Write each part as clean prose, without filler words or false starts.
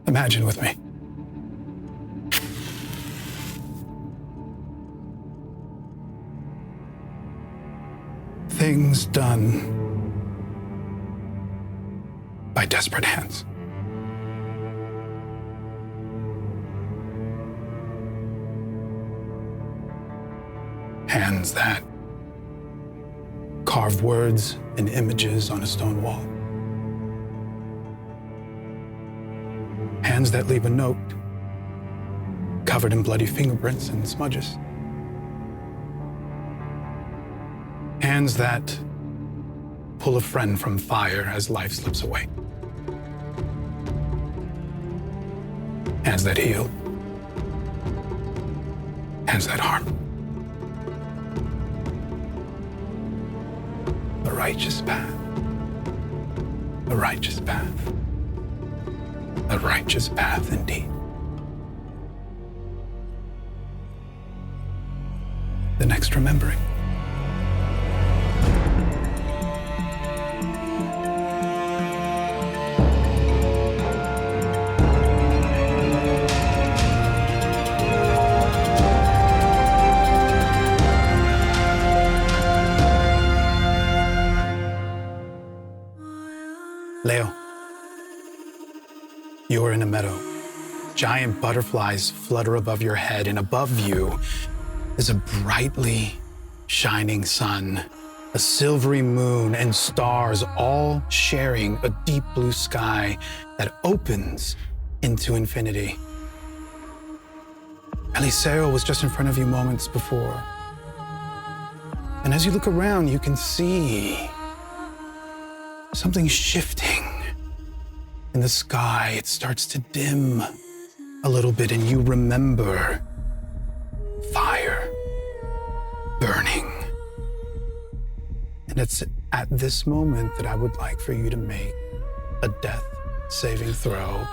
Imagine with me. Things done by desperate hands. Hands that carve words and images on a stone wall. Hands that leave a note covered in bloody fingerprints and smudges. Hands that pull a friend from fire as life slips away. Hands that heal. Hands that harm. The righteous path. The righteous path. The righteous path indeed. The next remembering. Leo, you are in a meadow. Giant butterflies flutter above your head, and above you is a brightly shining sun, a silvery moon, and stars all sharing a deep blue sky that opens into infinity. Eliseo was just in front of you moments before. And as you look around, you can see something shifting in the sky. It starts to dim a little bit, and you remember fire burning. And it's at this moment that I would like for you to make a death saving throw.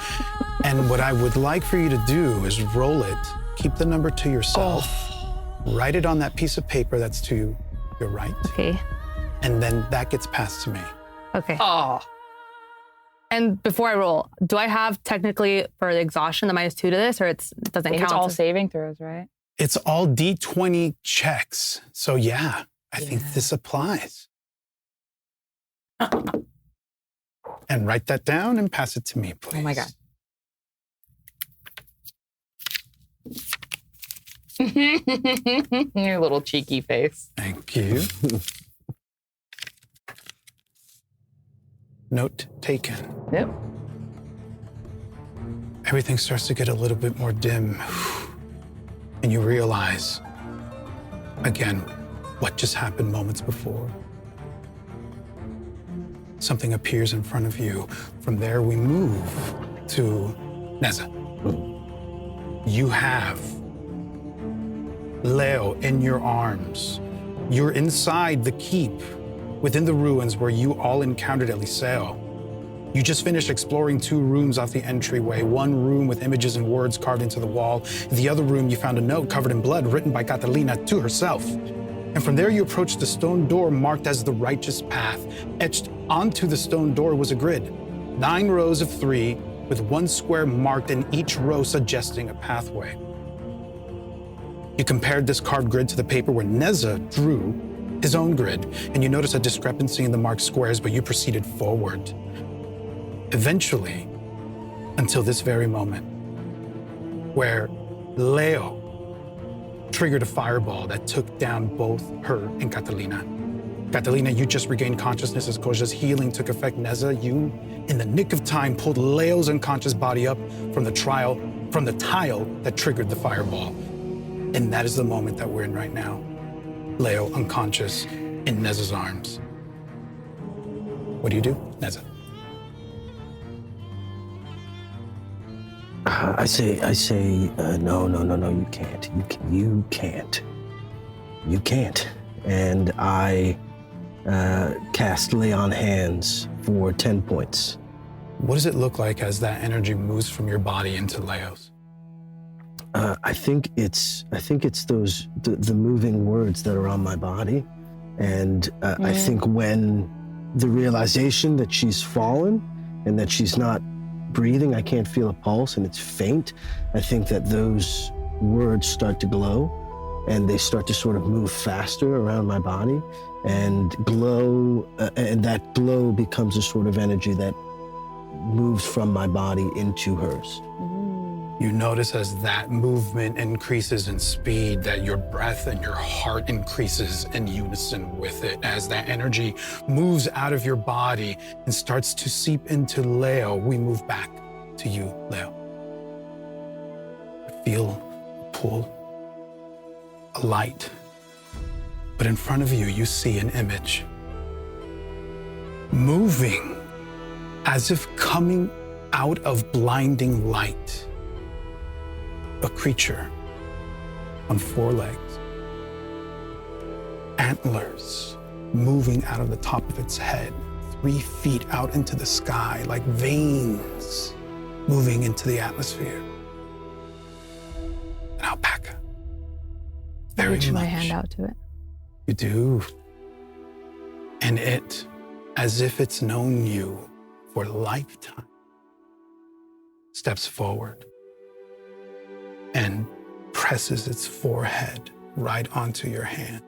And what I would like for you to do is roll it, keep the number to yourself, write it on that piece of paper that's to your right. Okay. And then that gets passed to me. Okay. Oh. And before I roll, do I have technically for the exhaustion the -2 to this, or it doesn't count? It's all saving throws, right? It's all D20 checks. So yeah, I think this applies. And write that down and pass it to me, please. Oh my God. Your little cheeky face. Thank you. Note taken. Yep. Everything starts to get a little bit more dim. And you realize, again, what just happened moments before. Something appears in front of you. From there, we move to Neza. You have Leo in your arms. You're inside the keep, within the ruins where you all encountered Eliseo. You just finished exploring 2 rooms off the entryway. One room with images and words carved into the wall. The other room, you found a note covered in blood written by Catalina to herself. And from there, you approached the stone door marked as the righteous path. Etched onto the stone door was a grid, 9 rows of 3, with 1 square marked in each row suggesting a pathway. You compared this carved grid to the paper where Neza drew his own grid, and you noticed a discrepancy in the marked squares, but you proceeded forward. Eventually, until this very moment, where Leo triggered a fireball that took down both her and Catalina. Catalina, you just regained consciousness as Koja's healing took effect. Neza, you, in the nick of time, pulled Leo's unconscious body up from the tile that triggered the fireball. And that is the moment that we're in right now. Leo unconscious in Neza's arms. What do you do, Neza? I say, no, you can't. You can't. And I cast Lay on Hands for 10 points. What does it look like as that energy moves from your body into Leo's? I think it's those the moving words that are on my body, and I think when the realization that she's fallen and that she's not breathing. I can't feel a pulse and it's faint. I think that those words start to glow and they start to sort of move faster around my body and glow, and that glow becomes a sort of energy that moves from my body into hers. You notice as that movement increases in speed, that your breath and your heart increases in unison with it. As that energy moves out of your body and starts to seep into Leo, we move back to you, Leo. Feel a pull, a light. But in front of you, you see an image moving as if coming out of blinding light. A creature on 4 legs, antlers moving out of the top of its head, 3 feet out into the sky, like veins moving into the atmosphere. An alpaca. I Very reach my much. hand out to it. You do. And it, as if it's known you for a lifetime, steps forward and presses its forehead right onto your hand.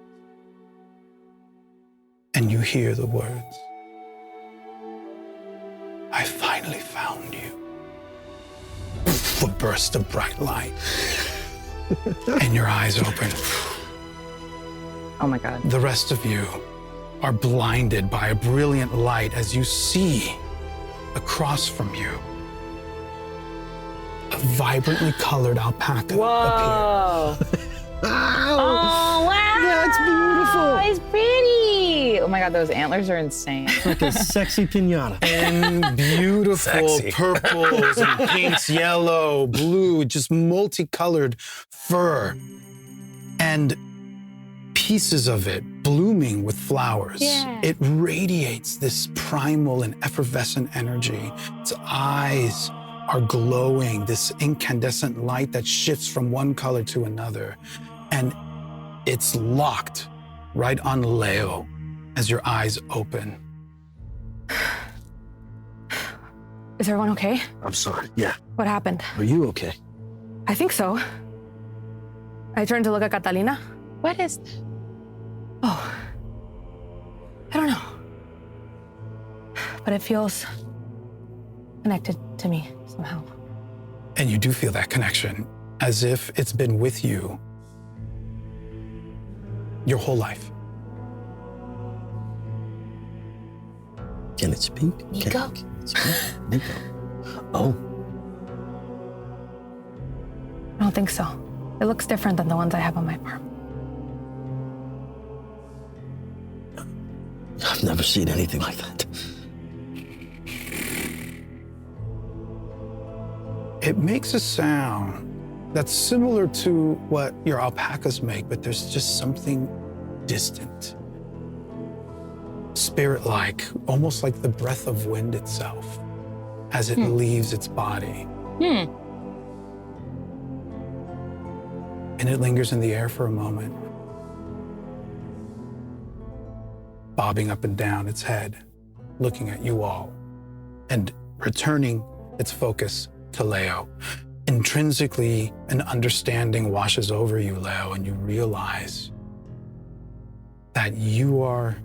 And you hear the words, "I finally found you." A burst of bright light. And your eyes open. Oh my God. The rest of you are blinded by a brilliant light as you see across from you a vibrantly colored alpaca appear. Whoa. Oh, wow. That's beautiful. It's pretty. Oh my God, those antlers are insane. Like a sexy pinata. And beautiful Sexy. purples and pinks, yellow, blue, just multicolored fur. And pieces of it blooming with flowers. Yeah. It radiates this primal and effervescent energy. Its eyes are glowing, this incandescent light that shifts from one color to another. And it's locked right on Leo as your eyes open. Is everyone okay? I'm sorry. Yeah. What happened? Are you okay? I think so. I turned to look at Catalina. What is that? Oh, I don't know. But it feels connected to me somehow. And you do feel that connection, as if it's been with you your whole life. Can it speak? Nico? Can it speak? Nico. Oh, I don't think so. It looks different than the ones I have on my farm. I've never seen anything like that. It makes a sound that's similar to what your alpacas make, but there's just something distant, spirit-like, almost like the breath of wind itself as it leaves its body. And it lingers in the air for a moment, bobbing up and down its head, looking at you all, and returning its focus to Leo. Intrinsically, an understanding washes over you, Leo, and you realize that you are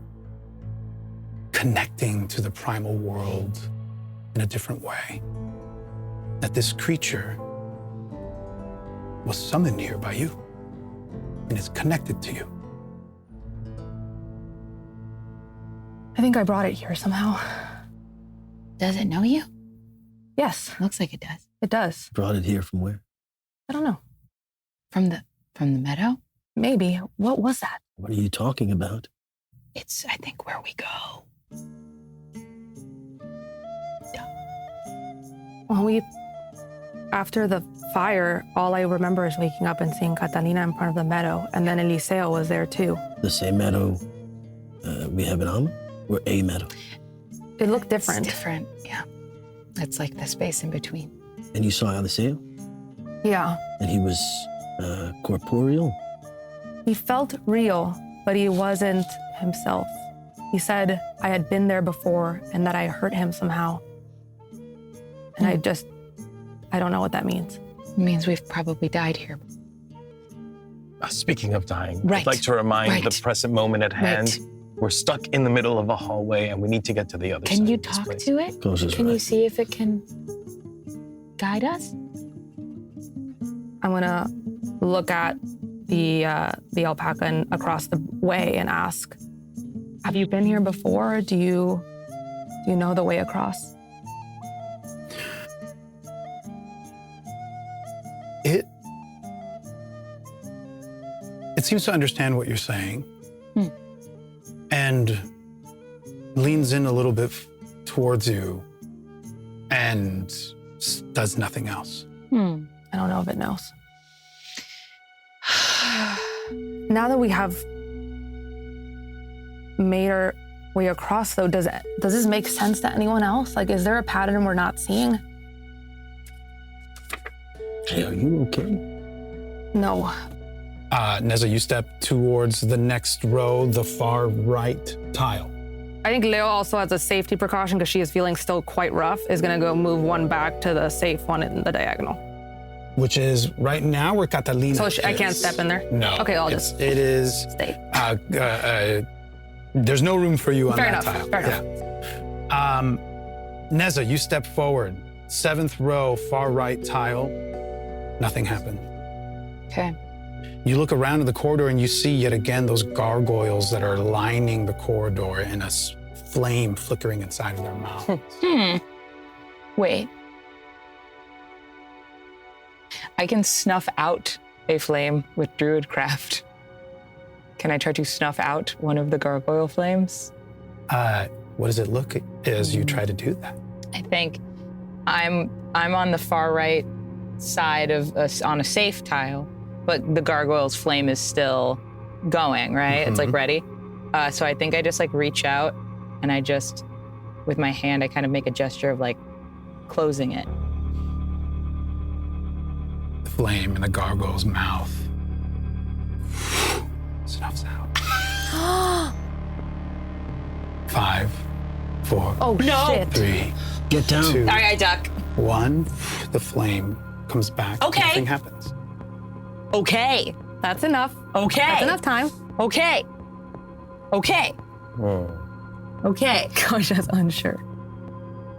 connecting to the primal world in a different way. That this creature was summoned here by you and is connected to you. I think I brought it here somehow. Does it know you? Yes, Looks like it does. it does. Brought it here from where? I don't know. From the meadow? Maybe. What was that? What are you talking about? It's, I think, where we go. Well, after the fire, all I remember is waking up and seeing Catalina in front of the meadow, and then Eliseo was there too. The same meadow we have in Alma? Or a meadow? It looked different. It's different, yeah. It's like the space in between. And you saw Eliseo? Yeah. And he was corporeal? He felt real, but he wasn't himself. He said I had been there before and that I hurt him somehow. And I don't know what that means. It means we've probably died here. Speaking of dying, Right. I'd like to remind Right. the present moment at hand. Right. We're stuck in the middle of a hallway and we need to get to the other side. Can you of this talk place. to it? Goes his Can you way. see if it can guide us? I'm gonna look at the alpaca and across the way and ask, have you been here before? Do you know the way across? It seems to understand what you're saying Hmm. and leans in a little bit towards you and does nothing else. I don't know if it knows. Now that we have made our way across, though, does this make sense to anyone else? Like, is there a pattern we're not seeing? Hey, are you okay? No. Neza, you step towards the next row, the far right tile. I think Leo also, as a safety precaution, because she is feeling still quite rough, is gonna go move one back to the safe one in the diagonal. Which is right now where Catalina So I can't is. step in there? No. Okay, I'll just It is. stay. There's no room for you on Fair that enough, tile. fair enough. Neza, you step forward. 7th row, far right tile. Nothing happened. Okay. You look around in the corridor and you see yet again those gargoyles that are lining the corridor and a flame flickering inside of their mouth. Wait. I can snuff out a flame with druidcraft. Can I try to snuff out one of the gargoyle flames? What does it look as you try to do that? I think I'm on the far right side of on a safe tile, but the gargoyle's flame is still going, right? It's like ready. So I think I just like reach out and I just, with my hand, I kind of make a gesture of like closing it. The flame in the gargoyle's mouth snuffs out. 5, 4, Oh, shit. 3, Get down. 2, All right, I duck. 1. The flame comes back. Okay. Nothing happens. Okay. That's enough. Okay. That's enough time. Okay. Okay. Okay. Gosh, that's unsure.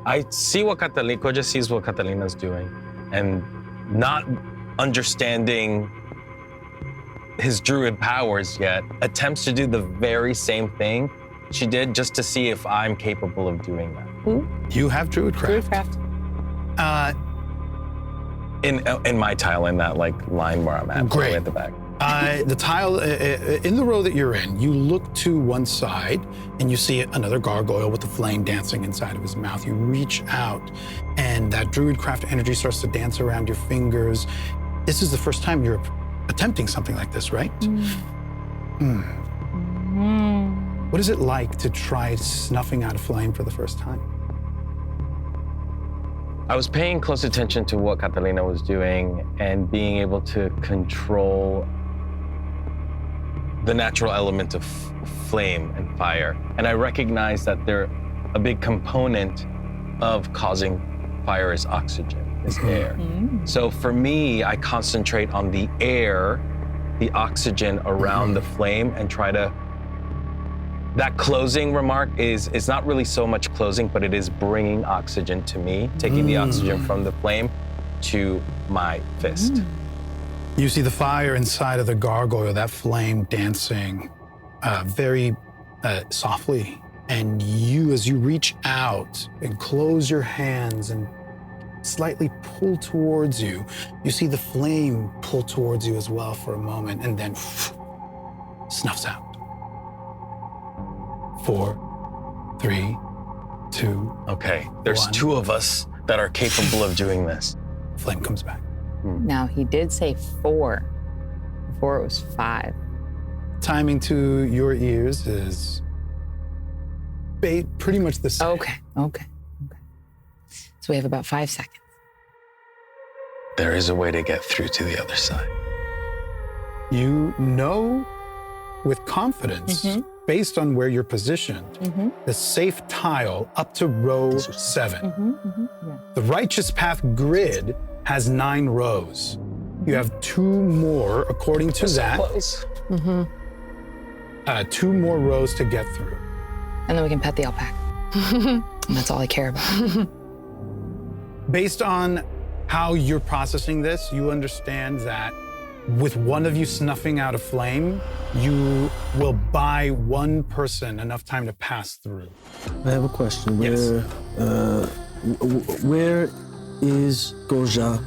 I see what Catalina, Koja sees what Catalina's doing, and not understanding his druid powers yet, attempts to do the very same thing she did just to see if I'm capable of doing that. You have druidcraft. Druidcraft. In my tile, in that like line where I'm at, all the way Great. at the back. The tile in the row that you're in, you look to one side and you see another gargoyle with the flame dancing inside of his mouth. You reach out and that druidcraft energy starts to dance around your fingers. This is the first time you're attempting something like this, right? What is it like to try snuffing out a flame for the first time? I was paying close attention to what Catalina was doing and being able to control the natural element of flame and fire. And I recognize that a big component of causing fire is oxygen, is air. So for me, I concentrate on the air, the oxygen around the flame and try to, that closing remark is not really so much closing, but it is bringing oxygen to me, taking the oxygen from the flame to my fist. You see the fire inside of the gargoyle, that flame dancing very softly. And you, as you reach out and close your hands and slightly pull towards you, you see the flame pull towards you as well for a moment and then snuffs out. 4, 3, 2, Okay, there's One. 2 of us that are capable of doing this. flame comes back. Now he did say 4. Before it was 5. Timing to your ears is pretty much the same. Okay. So we have about 5 seconds. There is a way to get through to the other side. You know with confidence based on where you're positioned, the safe tile up to row 7. The righteous path grid has 9 rows. You have 2 more, according to that. 2 more rows to get through. And then we can pet the alpaca. And that's all I care about. Based on how you're processing this, you understand that with one of you snuffing out a flame, you will buy one person enough time to pass through. I have a question. Yes. Where is Goja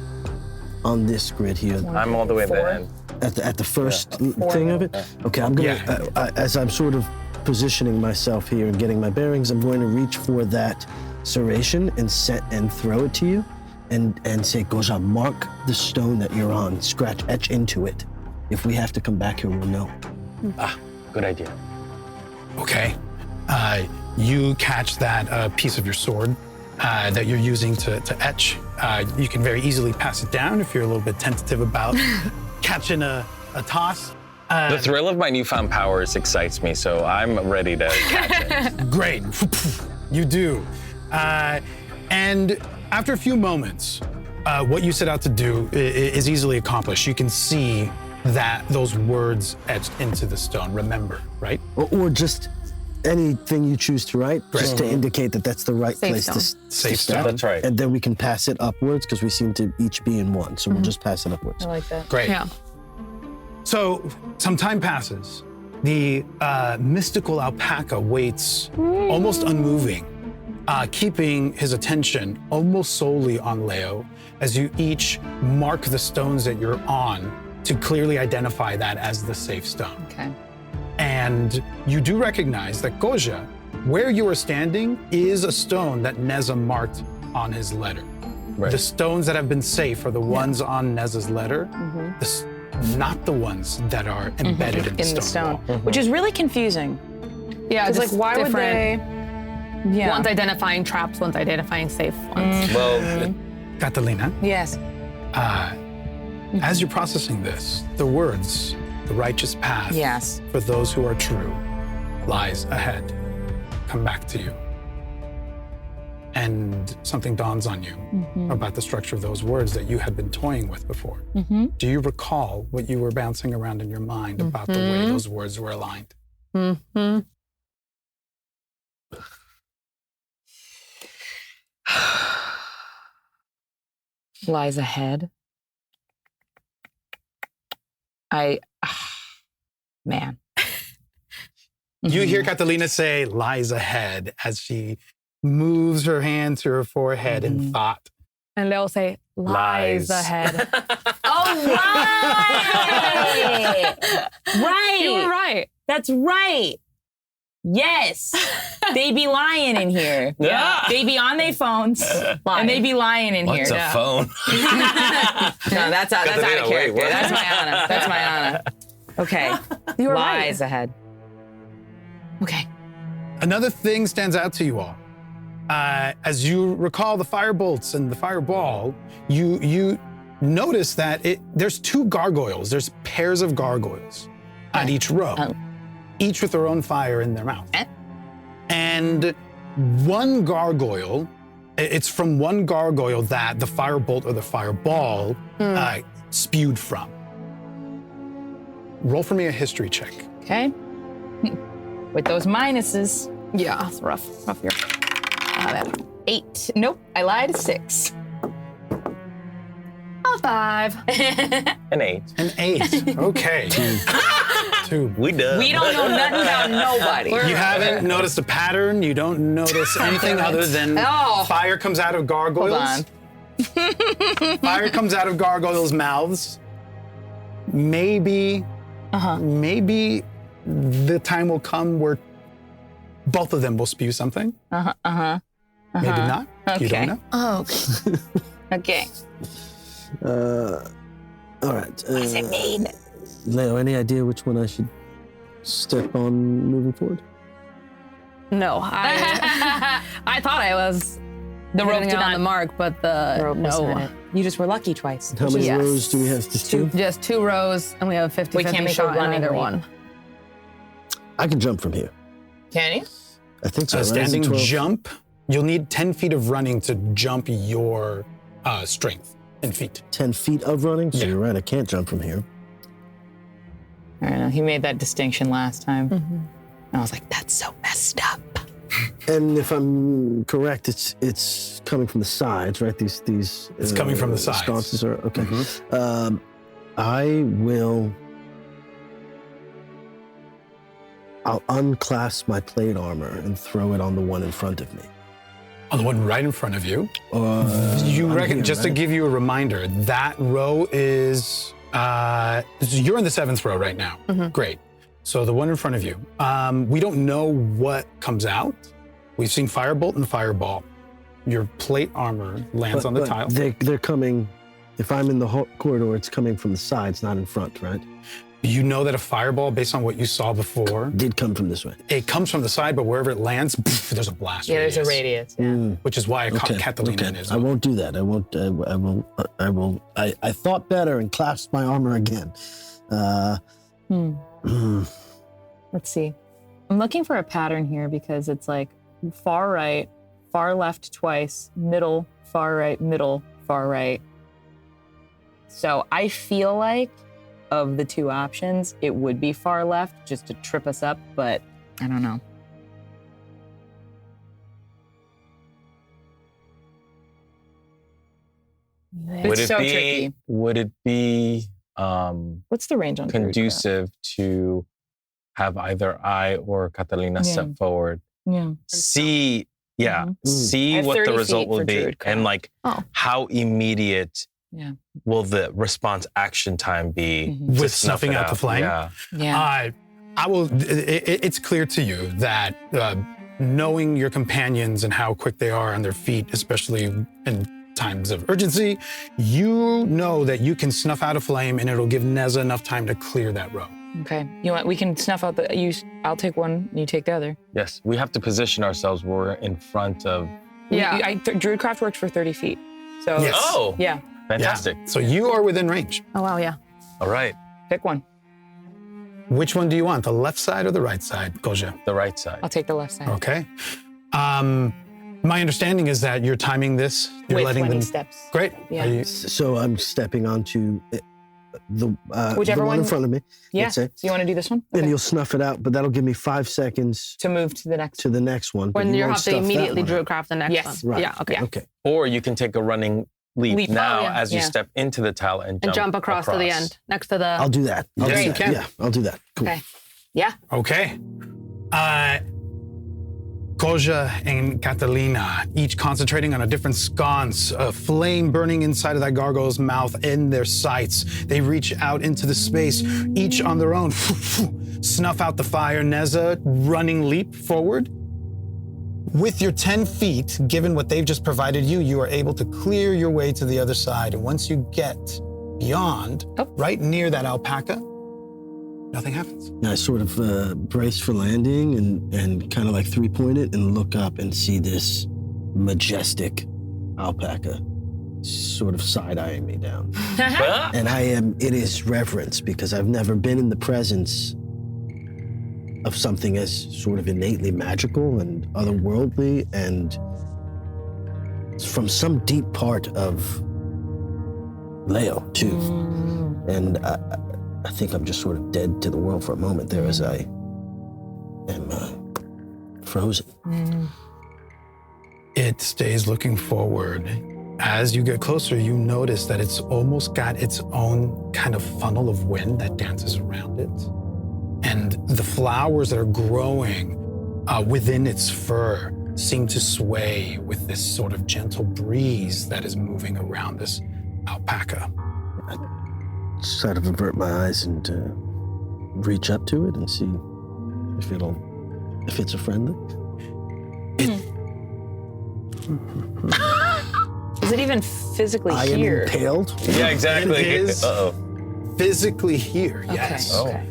on this grid here? I'm all the way at the end. At the first thing of it? Okay, I'm gonna, as I'm sort of positioning myself here and getting my bearings, I'm going to reach for that serration and throw it to you and say, Goja, mark the stone that you're on, etch into it. If we have to come back here, we'll know. Good idea. Okay. You catch that piece of your sword that you're using to etch. You can very easily pass it down if you're a little bit tentative about catching a toss. The thrill of my newfound powers excites me, so I'm ready to catch it. Great. You do. And after a few moments, what you set out to do is easily accomplished. You can see that those words etched into the stone. Remember, right? Or just anything you choose to write, just to indicate that that's the right Safe place stone. to Safe start. stone. That's right. And then we can pass it upwards because we seem to each be in one. So we'll just pass it upwards. I like that. Great. Yeah. So some time passes. The mystical alpaca waits almost unmoving, keeping his attention almost solely on Leo as you each mark the stones that you're on to clearly identify that as the safe stone. Okay. And you do recognize that Goja, where you are standing, is a stone that Neza marked on his letter. Right. The stones that have been safe are the ones on Neza's letter, not the ones that are embedded in the stone wall. Which is really confusing. Yeah, It's like, just why would different. they? Yeah. One's identifying traps, one's identifying safe ones. Well, Catalina, Yes. as you're processing this, the words, the righteous path Yes. for those who are true, lies ahead, come back to you. And something dawns on you about the structure of those words that you had been toying with before. Do you recall what you were bouncing around in your mind about the way those words were aligned? Lies ahead. Man. You hear Catalina say, lies ahead, as she moves her hand to her forehead in thought. And they'll say, lies ahead. Oh, right. Right. You were right. That's right. Yes. They be lying in here. Yeah. They be on their phones and they be lying in what's here. a phone? No, that's out of Catalina, wait, character. what? That's Mayanna. That's Mayanna. Okay. You were Lies right. ahead. Okay. Another thing stands out to you all. As you recall the firebolts and the fireball, you notice that there's 2 gargoyles. There's pairs of gargoyles at each row, each with their own fire in their mouth. And one gargoyle, it's from one gargoyle that the firebolt or the fireball spewed from. Roll for me a history check. Okay. With those minuses. Yeah, it's rough year. 8. Nope. I lied. 6. Oh, 5. An 8. An 8. Okay. 2. We done. We don't know nothing about nobody. You haven't noticed a pattern. You don't notice anything other than Oh. fire comes out of gargoyles. Hold Fire comes out of gargoyles' mouths. Maybe the time will come where both of them will spew something. Maybe not. You Okay. don't know. Oh, okay. Okay. All right. What does it mean? Leo, any idea which one I should step on moving forward? No, I thought I was The rope hitting did it on not. the mark, but The rope was no. not it. You just were lucky twice. How many Yes. rows do we have? Just 2? Just 2 rows, and we have a 50-50 We can't make a shot in running either lead. one. I can jump from here. Can you? I think so. A right? standing 12. jump, you'll need 10 feet of running to jump your strength in feet. 10 feet of running? So Yeah. you're right, I can't jump from here. I don't know. He made that distinction last time. Mm-hmm. And I was like, that's so messed up. And if I'm correct, it's coming from the sides, right? These It's coming from the sides. Sconces are okay. Mm-hmm. I'll unclasp my plate armor and throw it on the one in front of me. On the one right in front of you. You I'm reckon, here, just to right? give you a reminder, that row is, you're in the 7th row right now. Great. So the one in front of you. We don't know what comes out. We've seen firebolt and fireball. Your plate armor lands on the tile. They're coming, if I'm in the corridor, it's coming from the sides, not in front, right? You know that a fireball, based on what you saw before, Did come from this way. it comes from the side, but wherever it lands, there's a blast. Yeah, there's a radius. Yeah. Which is why I caught Okay, Catalina in okay. as I well. won't do that. I will. I thought better and clasped my armor again. Let's see. I'm looking for a pattern here because it's like far right, far left twice, middle, far right, middle, far right. So I feel like of the two options, it would be far left just to trip us up, but I don't know. Would It's it so be? tricky. Would it be What's the range on Druidcraft? conducive to have either I or Catalina Yeah. step forward, Yeah. see, Mhm. I see have what 30 the result feet will for be, Druidcraft. and like Oh. how immediate Yeah. will the response action time be Mhm. to With snuff snuffing it out the flame? Yeah. Yeah. I will. It's clear to you that knowing your companions and how quick they are on their feet, especially in times of urgency, you know that you can snuff out a flame and it'll give Neza enough time to clear that row. Okay. You want? We can snuff out the. I'll take one. You take the other. Yes, we have to position ourselves where we're in front of. Yeah. Druidcraft works for 30 feet. So. Yes. Oh, Yeah. fantastic. So you are within range. Oh, wow, yeah. All right, Pick one. Which one do you want, the left side or the right side, Koja? the right side. I'll take the left side. Okay. My understanding is that you're timing this. You're With letting 20 them. steps. Great. Yeah. Are you- So I'm stepping onto the Whichever the one in one- front of me. Yeah. Let's So say. you want to do this one? And Okay. you'll snuff it out, but that'll give me 5 seconds To move to the next. to the next one. but When you won't have to stuff that immediately one out. Druidcraft the next Yes. one. Right. Yeah, okay. Okay. Or you can take a running leap, Leap. now Oh, yeah. as you Yeah. step into the tile and And jump across to the end, next to the... I'll do that. I'll Yes, do you that. can. Yeah, I'll do that. Cool. Okay. Yeah. Okay. Koja and Catalina, each concentrating on a different sconce, a flame burning inside of that gargoyle's mouth in their sights. They reach out into the space, each on their own, snuff out the fire. Neza, running leap forward. With your 10 feet, given what they've just provided you, you are able to clear your way to the other side. And once you get beyond, right near that alpaca, nothing happens. I sort of brace for landing and kind of like 3-point it and look up and see this majestic alpaca sort of side-eyeing me down. And it is reverence because I've never been in the presence of something as sort of innately magical and otherworldly and from some deep part of Leo, too. And I think I'm just sort of dead to the world for a moment there as I am frozen. It stays looking forward. As you get closer, you notice that it's almost got its own kind of funnel of wind that dances around it. And the flowers that are growing within its fur seem to sway with this sort of gentle breeze that is moving around this alpaca. Sort of avert my eyes and reach up to it and see if it's a friendly. Is it even physically I am here? impaled. Yeah, exactly. It is Uh-oh. physically here, yes. Oh. Okay.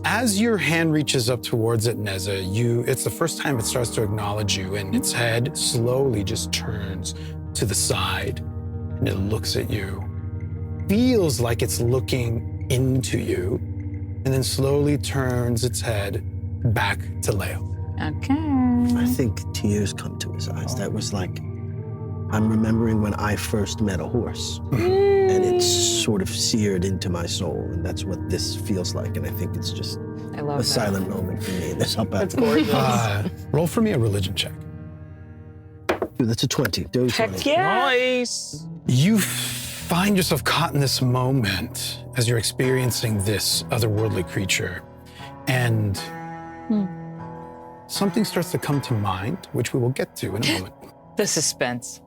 As your hand reaches up towards it, Neza, it's the first time it starts to acknowledge you, and its head slowly just turns to the side, and it looks at you. Feels like it's looking into you, and then slowly turns its head back to Leo. Okay. I think tears come to his eyes. That was like, I'm remembering when I first met a horse. And it's sort of seared into my soul. And that's what this feels like. And I think it's just I love a that. silent moment for me in this alpaca. That's gorgeous. Roll for me a religion check. Dude, that's a 20. Dirty 20. Heck yeah. Nice. You find yourself caught in this moment as you're experiencing this otherworldly creature. And something starts to come to mind, which we will get to in a moment. The suspense.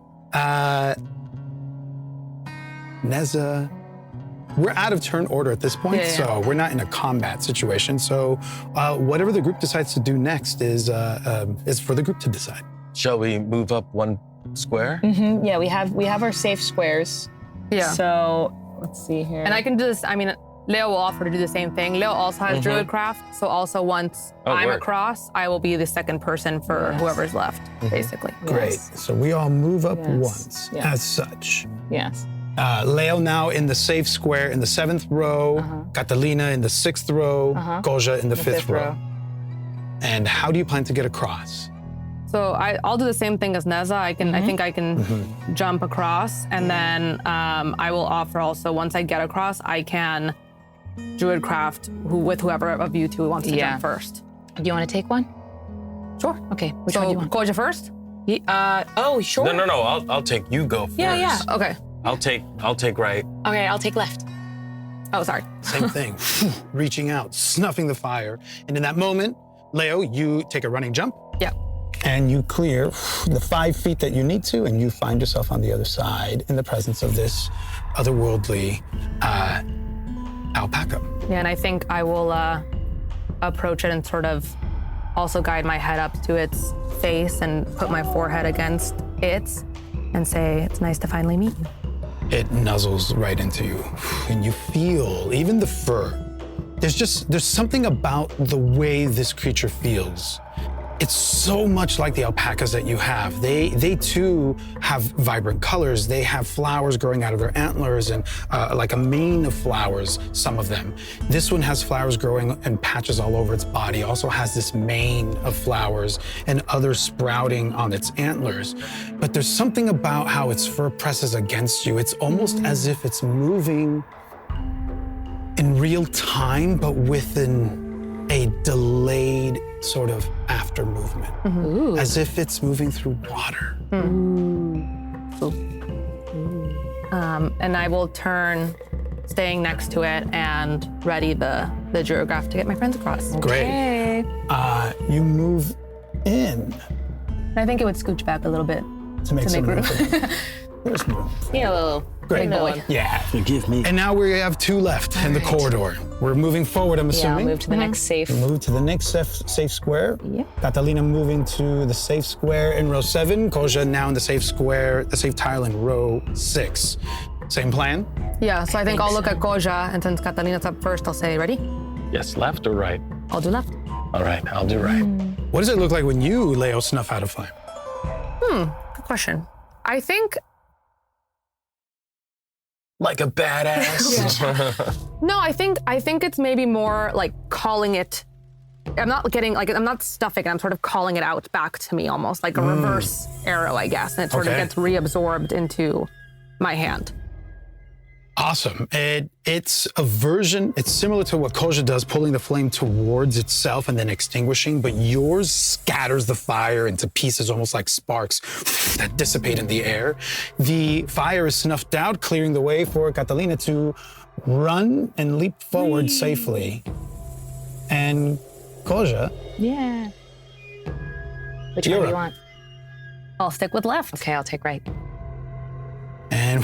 Neza, we're out of turn order at this point, so we're not in a combat situation. So whatever the group decides to do next is for the group to decide. Shall we move up one square? Mm-hmm. Yeah, we have our safe squares. Yeah. So let's see here. And I can do this, I mean, Leo will offer to do the same thing. Leo also has Druidcraft, so also once I'm word. across, I will be the second person for whoever's left, basically. Great. So we all move up Yes. once Yes. as such. Yes. Leo now in the safe square in the 7th row, Catalina in the 6th row, Koja in the 5th row. And how do you plan to get across? So I'll do the same thing as Neza. I think I can jump across, and then I will offer also, once I get across, I can Druidcraft with whoever of you two wants to jump first. Do you want to take one? Sure. Okay. Which one do you want? Koja first? Oh, sure. No. I'll take you go first. Yeah. Okay. I'll take right. Okay, I'll take left. Oh, sorry. Same thing. Reaching out, snuffing the fire. And in that moment, Leo, you take a running jump. Yeah. And you clear the 5 feet that you need to, and you find yourself on the other side in the presence of this otherworldly alpaca. Yeah, and I think I will approach it and sort of also guide my head up to its face and put my forehead against it and say, it's nice to finally meet you. It nuzzles right into you, and you feel even the fur. There's something about the way this creature feels. It's so much like the alpacas that you have. They too have vibrant colors. They have flowers growing out of their antlers and like a mane of flowers, some of them. This one has flowers growing in patches all over its body, also has this mane of flowers and others sprouting on its antlers. But there's something about how its fur presses against you. It's almost as if it's moving in real time, but within a delayed sort of after movement, as if it's moving through water. And I will turn, staying next to it, and ready the Druidcraft to get my friends across. Great. You move in I think it would scooch back a little bit to make some room. There's room. Yeah, a little. Great. big boy. Yeah. Forgive me. And now we have 2 left in the corridor. We're moving forward, I'm Yeah, I'll assuming. move to the next safe. Move to the next safe square. Yeah. Catalina moving to the safe square in row 7. Koja now in the safe square, the safe tile in row 6. Same plan? Yeah, so I think I'll look at Koja, and since Catalina's up first, I'll say, ready? Yes, left or right? I'll do left. All right, I'll do right. What does it look like when you, Leo, snuff out a flame? Good question. I think, Like a badass. no, I think it's maybe more like calling it, I'm not stuffing it, I'm sort of calling it out back to me almost, like a reverse arrow, I guess, and it sort of Okay. gets reabsorbed into my hand. Awesome. It's a version, it's similar to what Koja does, pulling the flame towards itself and then extinguishing, but yours scatters the fire into pieces, almost like sparks that dissipate in the air. The fire is snuffed out, clearing the way for Catalina to run and leap forward safely. And Koja, Yeah. Which You're one do you up. want? I'll stick with left. Okay, I'll take right. and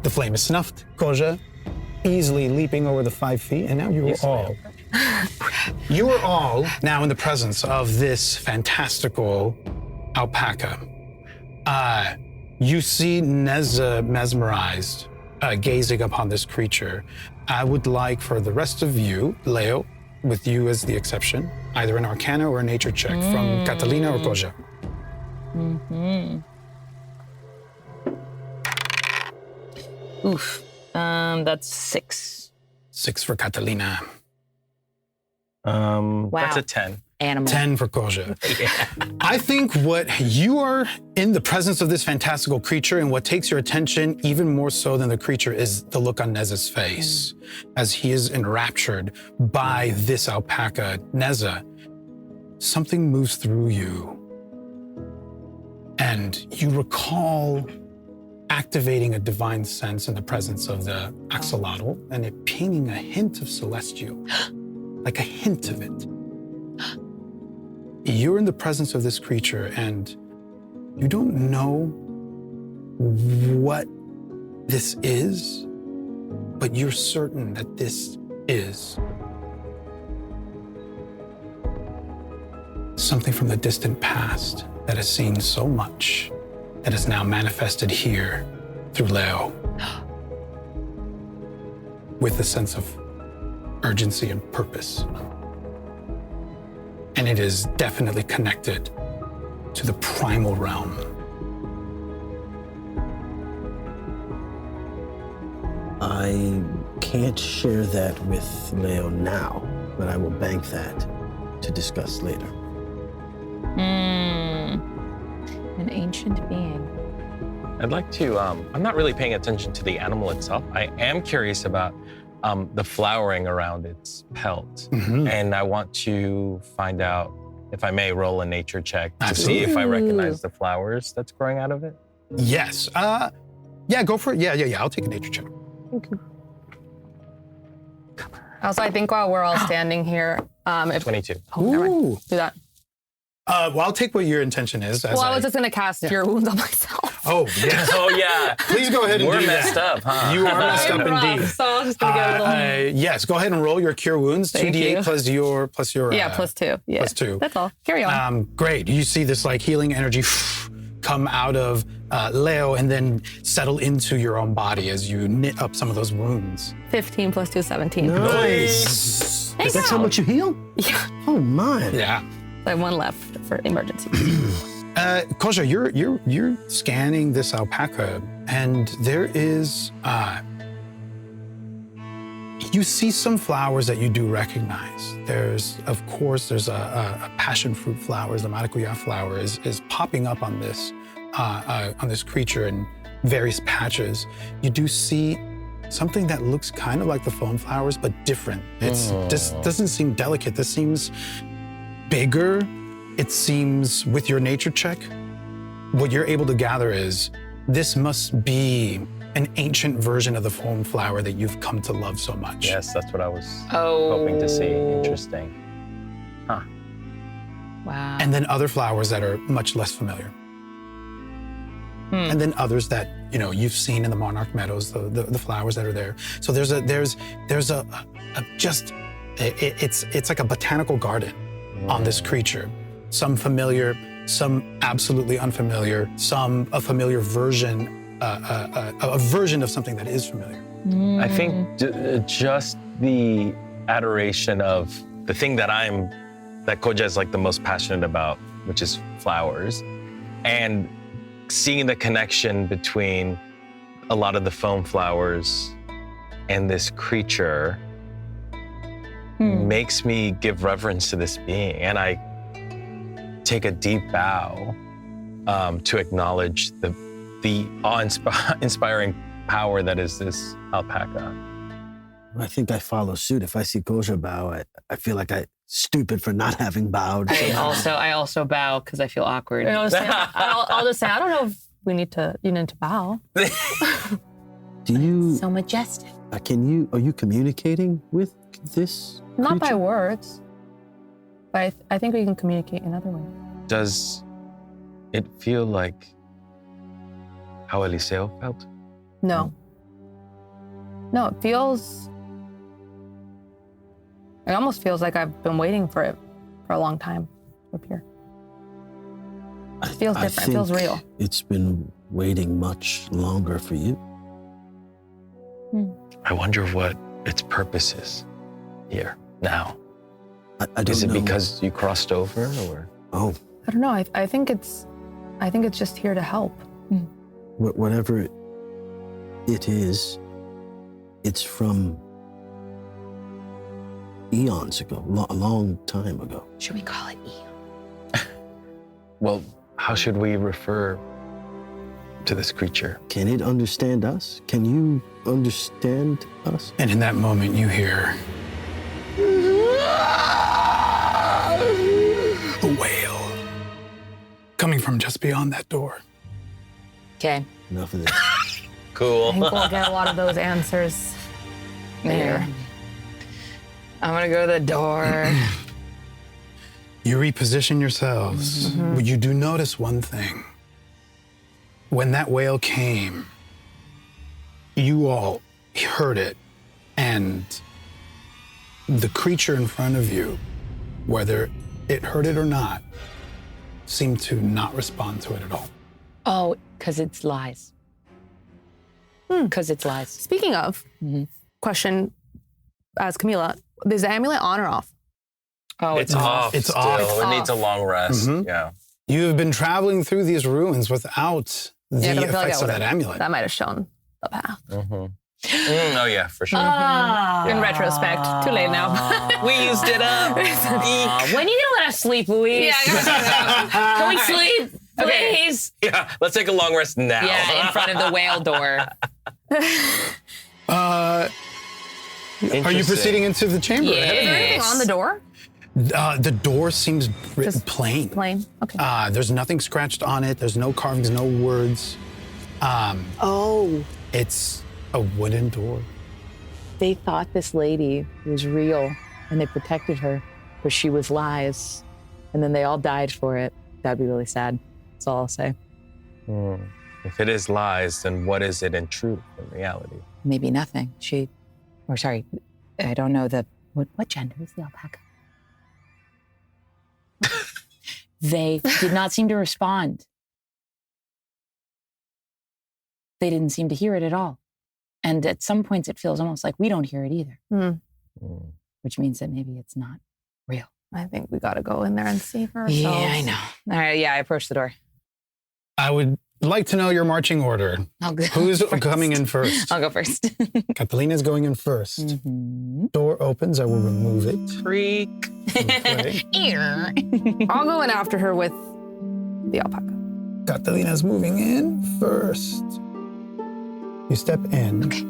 the flame is snuffed. Koja easily leaping over the 5 feet, and now you are all now in the presence of this fantastical alpaca. You see Neza mesmerized, gazing upon this creature. I would like for the rest of you, Leo, with you as the exception, either an Arcana or a Nature check from Catalina or Koja. Oof. That's 6. 6 for Catalina. That's a 10. animal. 10 for Koja. I think what you are in the presence of this fantastical creature, and what takes your attention even more so than the creature is the look on Neza's face as he is enraptured by this alpaca. Neza, something moves through you, and you recall activating a divine sense in the presence of the axolotl and it pinging a hint of celestial, like a hint of it. You're in the presence of this creature and you don't know what this is, but you're certain that this is something from the distant past that has seen so much that is now manifested here through Leo with a sense of urgency and purpose. And it is definitely connected to the primal realm. I can't share that with Leo now, but I will bank that to discuss later. An ancient being. I'd like to, I'm not really paying attention to the animal itself. I am curious about the flowering around its pelt. And I want to find out, if I may, roll a nature check to see if I recognize the flowers that's growing out of it. Yes. Yeah, go for it. Yeah. I'll take a nature check. Also, I think while we're all standing here, if 22. never mind. Do that. Well, I'll take what your intention is. Well, I was just gonna cast Cure Wounds on myself. Oh, yes. Oh, yeah. Please go ahead and We're do messed that. up, huh? You are messed up indeed. So I was just gonna get a little. Yes, go ahead and roll your Cure Wounds. Thank 2d8 you. plus your. Yeah, +2. Yeah. +2. That's all. Carry on. Great. You see this like healing energy come out of Leo and then settle into your own body as you knit up some of those wounds. 15 + 2, 17. Nice. That's how much you heal? Yeah. Oh, my. Yeah. I have one left for emergency. Koja, you're scanning this alpaca, and there is you see some flowers that you do recognize. There's a passion fruit flower, the maracuya flower is popping up on this creature in various patches. You do see something that looks kind of like the foam flowers, but different. This doesn't seem delicate. This seems bigger. It seems, with your nature check, what you're able to gather is this must be an ancient version of the foam flower that you've come to love so much. Yes, that's what I was hoping to see. Interesting. Huh. Wow. And then other flowers that are much less familiar. And then others that you've seen in the Monarch Meadows, the flowers that are there. So it's like a botanical garden on this creature. Some familiar, some absolutely unfamiliar, some a familiar version, a version of something that is familiar. I think just the adoration of the thing that Koja is like the most passionate about, which is flowers, and seeing the connection between a lot of the foam flowers and this creature makes me give reverence to this being. And I take a deep bow to acknowledge the awe-inspiring power that is this alpaca. I think I follow suit. If I see Koja bow, I feel like I'm stupid for not having bowed. I also bow because I feel awkward. I'll just say, I don't know if you need to bow. Do you? So majestic. Are you communicating with this Not by creature? words, but I think we can communicate in other ways. Does it feel like how Eliseo felt? No. No, it almost feels like I've been waiting for it for a long time up here. It feels different. It feels think real. It's been waiting much longer for you. I wonder what its purpose is here now. I don't Is it know. because you crossed over, or? Oh, I don't know. I think it's just here to help. whatever it is, it's from eons ago, a long time ago. Should we call it Eon? Well, how should we refer to this creature? Can it understand us? Can you understand us? And in that moment, you hear a wail coming from just beyond that door. Okay. Enough of this. Cool. I think we'll get a lot of those answers later. I'm gonna go to the door. You reposition yourselves. You do notice one thing. When that wail came, you all heard it, and the creature in front of you, whether it heard it or not, seemed to not respond to it at all. Oh, because it's lies. Because it's lies. Speaking of, question as Camila, is the amulet on or off? Oh, It's off. It's still. off. It's It needs a off. long rest. Mhm. Yeah. You have been traveling through these ruins without the 'cause I feel like effects of that amulet. That might have shown the path. Oh yeah, for sure. In retrospect, too late now. We used it up. When are you gonna let us sleep, Louise? Can we sleep, please? Yeah, let's take a long rest now. Yeah, in front of the whale door. Are you Interesting. proceeding into the chamber? ahead of Is there anything Yes. on the door? The door seems written Just plain. Plain. Okay. There's nothing scratched on it. There's no carvings, no words. It's a wooden door. They thought this lady was real and they protected her, but she was lies. And then they all died for it. That'd be really sad. That's all I'll say. If it is lies, then what is it in truth, in reality? Maybe nothing. I don't know what gender is the alpaca? They did not seem to respond. They didn't seem to hear it at all. And at some points, it feels almost like we don't hear it either, which means that maybe it's not real. I think we got to go in there and see for ourselves. Yeah, I know. All right, yeah, I approached the door. I would like to know your marching order. I'll go Who's first. coming in first? I'll go first. Catalina's going in first. Door opens. I will remove it. Freak. Okay. I'll go in after her with the alpaca. Catalina's moving in first. You step in. Okay.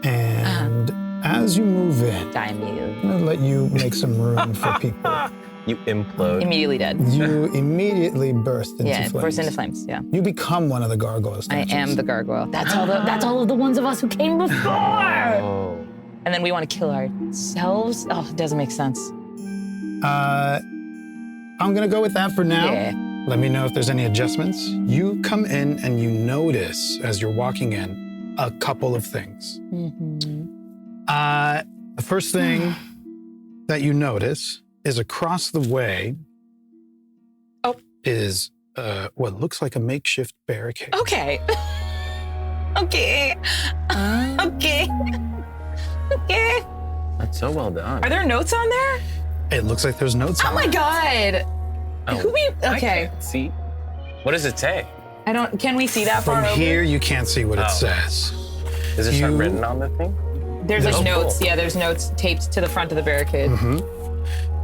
And as you move in, Die immediately. I'm going to let you make some room for people. You implode. Immediately dead. You immediately burst into Yeah, flames. burst into flames. Yeah, You become one of the gargoyles. I am the gargoyle. That's all of the ones of us who came before. Oh. And then we want to kill ourselves. Oh, it doesn't make sense. I'm going to go with that for now. Yeah. Let me know if there's any adjustments. You come in and you notice as you're walking in a couple of things. The first thing that you notice is across the way is what looks like a makeshift barricade. Okay. Okay. Okay. Okay. That's so well done. Are there notes on there? It looks like there's notes Oh on my it. God. Oh, Who we? I Okay. can't see. What does it say? I don't. Can we see that far From over? here, you can't see what it Oh. says. Is it You- written on the thing? There's like Oh, notes. cool. Yeah, there's notes taped to the front of the barricade.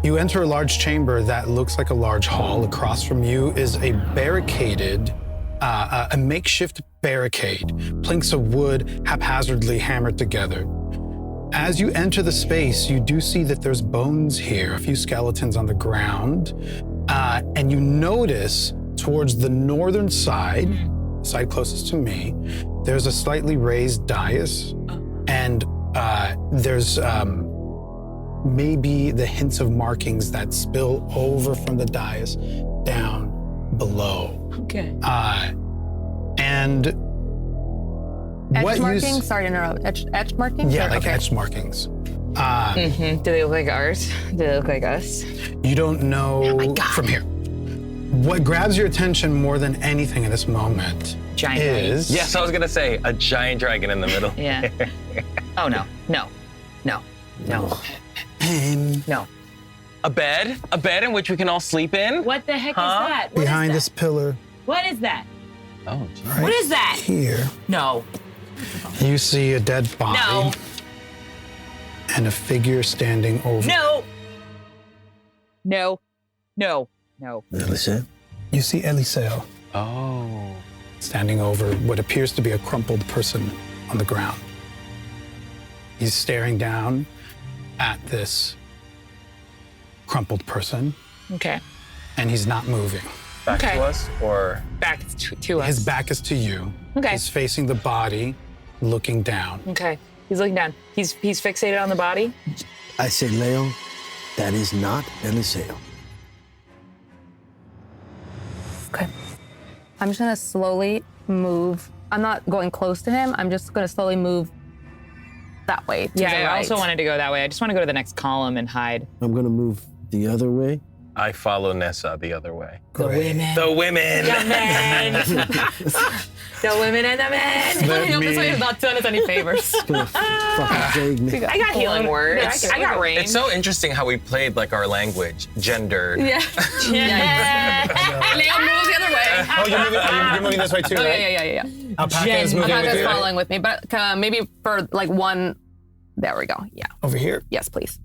You enter a large chamber that looks like a large hall. Across from you is a barricaded, a makeshift barricade, planks of wood haphazardly hammered together. As you enter the space, you do see that there's bones here, a few skeletons on the ground, and you notice towards the northern side closest to me, there's a slightly raised dais, and there's maybe the hints of markings that spill over from the dais down below. Okay. And Etch what markings? you Sorry to interrupt. Etch markings? yeah, Or- like okay. etched markings. Do they look like ours? Do they look like us? You don't know from here. What grabs your attention more than anything in this moment Giant dragon. is Yes, I was gonna say a giant dragon in the middle. Yeah. Oh no. No. No. No. No. A bed in which we can all sleep in. What the heck Huh? is that? What is behind that? this pillar What is that? Oh, geez. right What is that? here. No. You see a dead body. No. and a figure standing over. No. No. No. No. Eliseo? You see Eliseo Oh. standing over what appears to be a crumpled person on the ground. He's staring down at this crumpled person, Okay. and he's not moving. Back Okay. to us, or Back to us. His back is to you. Okay. He's facing the body, looking down. Okay. He's looking down. He's fixated on the body. I say, Leo, that is not Eliseo. Okay. I'm just gonna slowly move. I'm not going close to him. I'm just gonna slowly move that way. To Yeah, the I right. also wanted to go that way. I just want to go to the next column and hide. I'm gonna move the other way. I follow Neza the other way. The women. The women. The men. The women and the men. Let I hope this me- way has not done us any favors. Gonna fucking vague me. I got healing words. I got range. It's so interesting how we played like our language, gendered. Yeah. Leo, move the other way. Oh, you're moving this way too, Oh, right? yeah. Alpaca is moving with Alpaca's you. following with me, but maybe for like one. There we go. Yeah. Over here. Yes, please.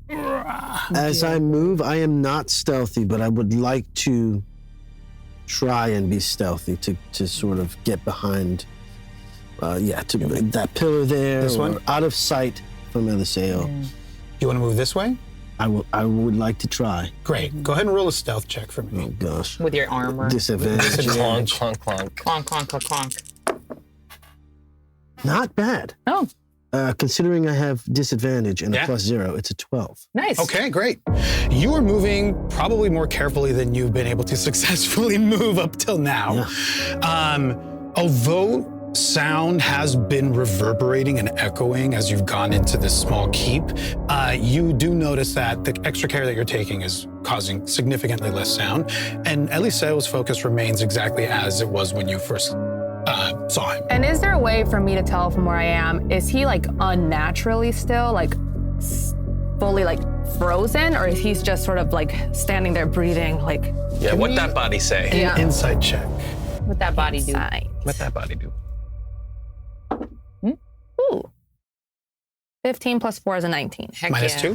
As I move, I am not stealthy, but I would like to try and be stealthy to sort of get behind, that pillar there. This one? or out of sight from Eliseo. You want to move this way? I would like to try. Great. Go ahead and roll a stealth check for me. Oh gosh. With your armor. Disadvantage. Clonk, clonk, clonk. Clonk, clonk, clonk, clonk. Not bad. Oh, Considering I have disadvantage and a Yeah. +0, it's a 12. nice. Okay, great. You are moving probably more carefully than you've been able to successfully move up till now. Although sound has been reverberating and echoing as you've gone into this small keep, you do notice that the extra care that you're taking is causing significantly less sound, and Eliseo's focus remains exactly as it was when you first saw him. And is there a way for me to tell from where I am? Is he like unnaturally still, like fully like frozen, or is he just sort of like standing there breathing, like? Yeah, what that body say? Yeah. Insight check. What that body do? Inside. What that body do? Ooh. 15 plus 4 is a 19. Heck Minus yeah.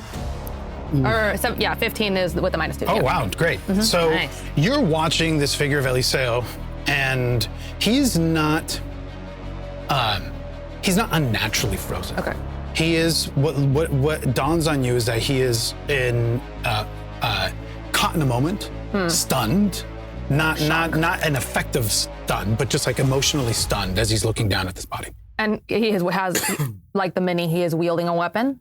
2? Or 15 is with the minus 2. Oh, yeah. wow, great. So Nice. you're watching this figure of Eliseo, and he's not unnaturally frozen. Okay. He is, what dawns on you is that he is caught in a moment, stunned, not an effective stun, but just like emotionally stunned as he's looking down at this body. And he has like the mini, he is wielding a weapon?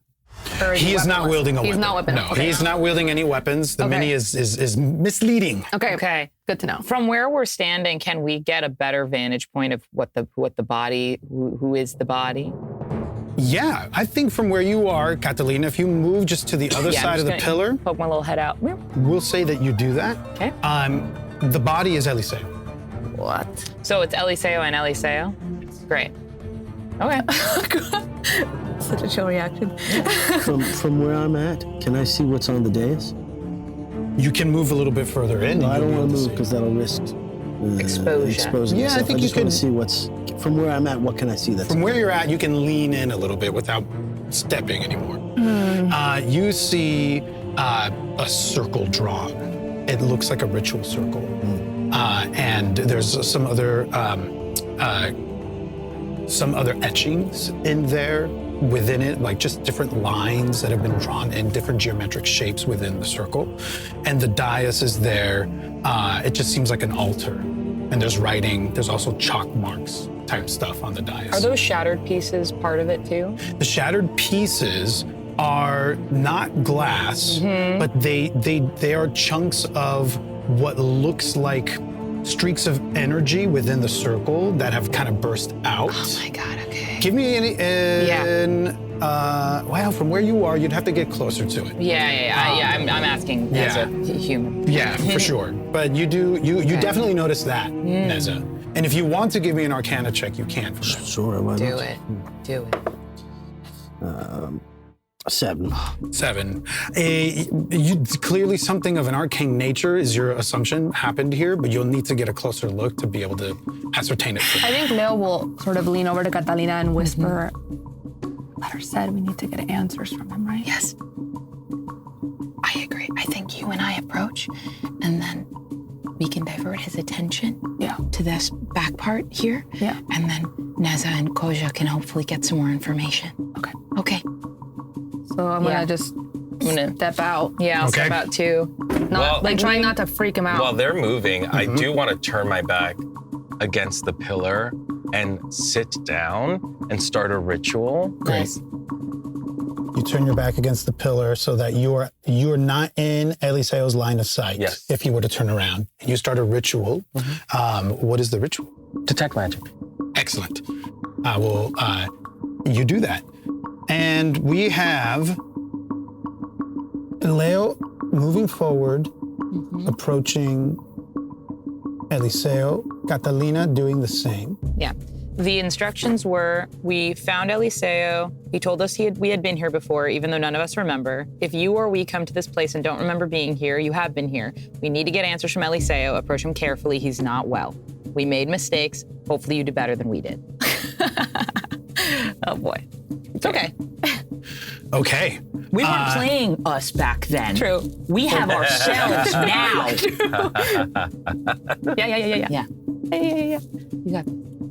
Or He is not weaponless? wielding a weapon. He's not weapon. No, Okay. he's not wielding any weapons. The Okay. mini is misleading. Okay. Okay. Good to know. From where we're standing, can we get a better vantage point of what the body, who is the body? Yeah, I think from where you are, Catalina, if you move just to the other Yeah, I'm side just of the gonna pillar, Poke my little head out. we'll say that you do that. Okay. The body is Eliseo. What? So it's Eliseo and Eliseo? Great. Okay. Such a chill reaction. From where I'm at, can I see what's on the dais? You can move a little bit further in. No, and I don't you'll want be to able move because that'll risk Exposure. exposing Yeah, I myself. think I you just want could- to see what's from where I'm at. What can I see? That's From where you're at, you can lean in a little bit without stepping anymore. You see a circle drawn. It looks like a ritual circle. And there's some other etchings in there within it, like just different lines that have been drawn in different geometric shapes within the circle. And the dais is there. It just seems like an altar. And there's writing. There's also chalk marks type stuff on the dais. Are those shattered pieces part of it too? The shattered pieces are not glass, but they are chunks of what looks like streaks of energy within the circle that have kind of burst out. Oh my God, okay. Give me wow, from where you are, you'd have to get closer to it. I'm asking as Yeah. a human. Yeah, for sure. But you definitely notice that, Neza. And if you want to give me an Arcana check, you can. For that. sure. Why Do not? it. Do it. 7. 7. Clearly something of an arcane nature is your assumption happened here, but you'll need to get a closer look to be able to ascertain it. I think Leo will sort of lean over to Catalina and whisper, letter said we need to get answers from him, right? Yes. I agree. I think you and I approach, and then we can divert his attention to this back part here. Yeah. And then Neza and Koja can hopefully get some more information. Okay. So I'm gonna just step out. Yeah, I'll Okay. step out too. Trying not to freak him out. While they're moving, I do want to turn my back against the pillar and sit down and start a ritual. Great. You turn your back against the pillar so that you're not in Eliseo's line of sight. Yes. If you were to turn around. And you start a ritual. What is the ritual? Detect magic. Excellent. You do that. And we have Leo moving forward, approaching Eliseo, Catalina doing the same. Yeah. The instructions were, we found Eliseo. He told us we had been here before, even though none of us remember. If you or we come to this place and don't remember being here, you have been here. We need to get answers from Eliseo. Approach him carefully. He's not well. We made mistakes. Hopefully you do better than we did. Oh boy. It's okay. Okay. We weren't playing us back then. True. We have ourselves now. Yeah. You got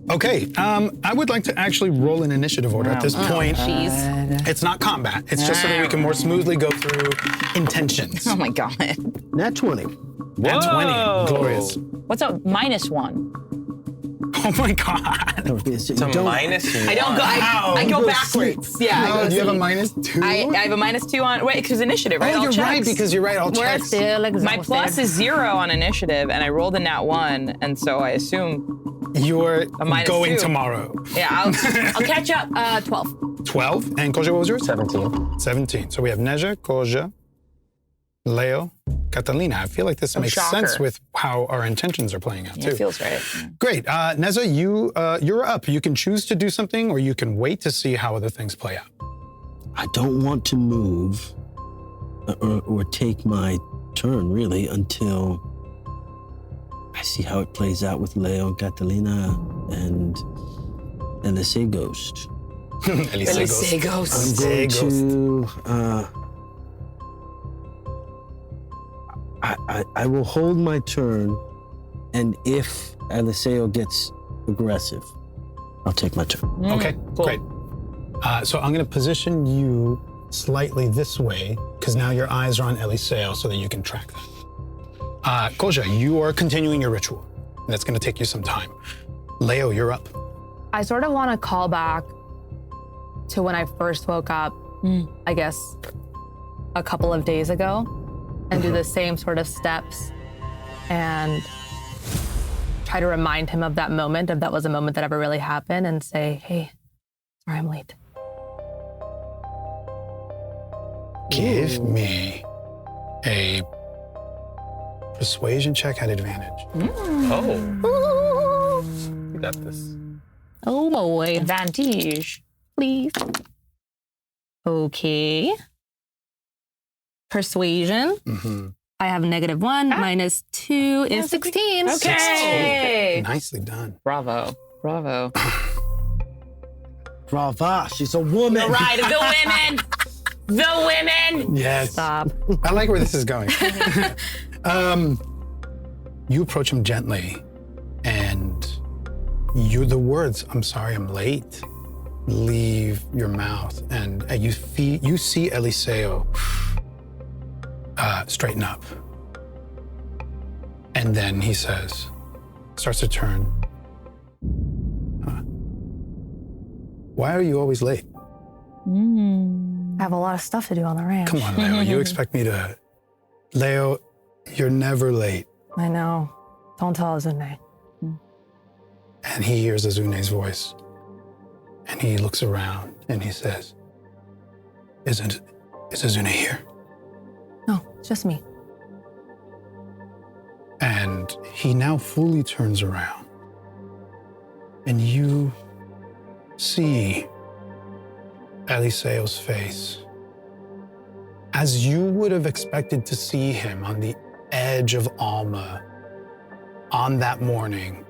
Okay. I would like to actually roll an initiative order at this point. It's not combat. It's just so that we can more smoothly go through intentions. Oh my God. Nat 20. Nat 20. Glorious. What's up? -1. Oh my God. It's a -1. I don't go. I go backwards. Yeah. I Oh, go do you have a sleep. -2? I have a -2 on. Wait, because initiative, right? Oh, All you're right, checks. because you're right. All We're checks. still exhausted. My plus is 0 on initiative, and I rolled a nat 1, and so I assume. You're going -2. tomorrow. Yeah, I'll catch up. 12. 12. And Koja, what was yours? 17. 17. So we have Neza, Koja, Leo, Catalina. I feel like this makes shocker. sense with how our intentions are playing out, too. it feels right. Great. Neza, you're up. You can choose to do something, or you can wait to see how other things play out. I don't want to move or take my turn, really, until I see how it plays out with Leo and Catalina and Eliseo Ghost. Eliseo Ghost. I'm going to... I will hold my turn, and if Eliseo gets aggressive, I'll take my turn. Okay, great. So I'm going to position you slightly this way, because now your eyes are on Eliseo so that you can track that. Koja, you are continuing your ritual. That's going to take you some time. Leo, you're up. I sort of want to call back to when I first woke up, I guess, a couple of days ago, and do the same sort of steps and try to remind him of that moment, if that was a moment that ever really happened, and say, hey, sorry I'm late. Give me a persuasion check at advantage. Oh. You got this. Oh boy. Advantage. Please. Okay. Persuasion. I have -1. -2 is 16. Okay. Nicely done. Bravo. Brava, she's a woman. All right, the women. The women. Yes. Stop. I like where this is going. You approach him gently, and the words, "I'm sorry, I'm late," leave your mouth, and you see Eliseo straighten up. And then he starts to turn. Why are you always late? I have a lot of stuff to do on the ranch. Come on, Leo. You expect me to... Leo, you're never late. I know. Don't tell Azune. And he hears Azune's voice. And he looks around and he says, Is Azune here? No, it's just me. And he now fully turns around. And you see Eliseo's face as you would have expected to see him on the edge of Alma on that morning,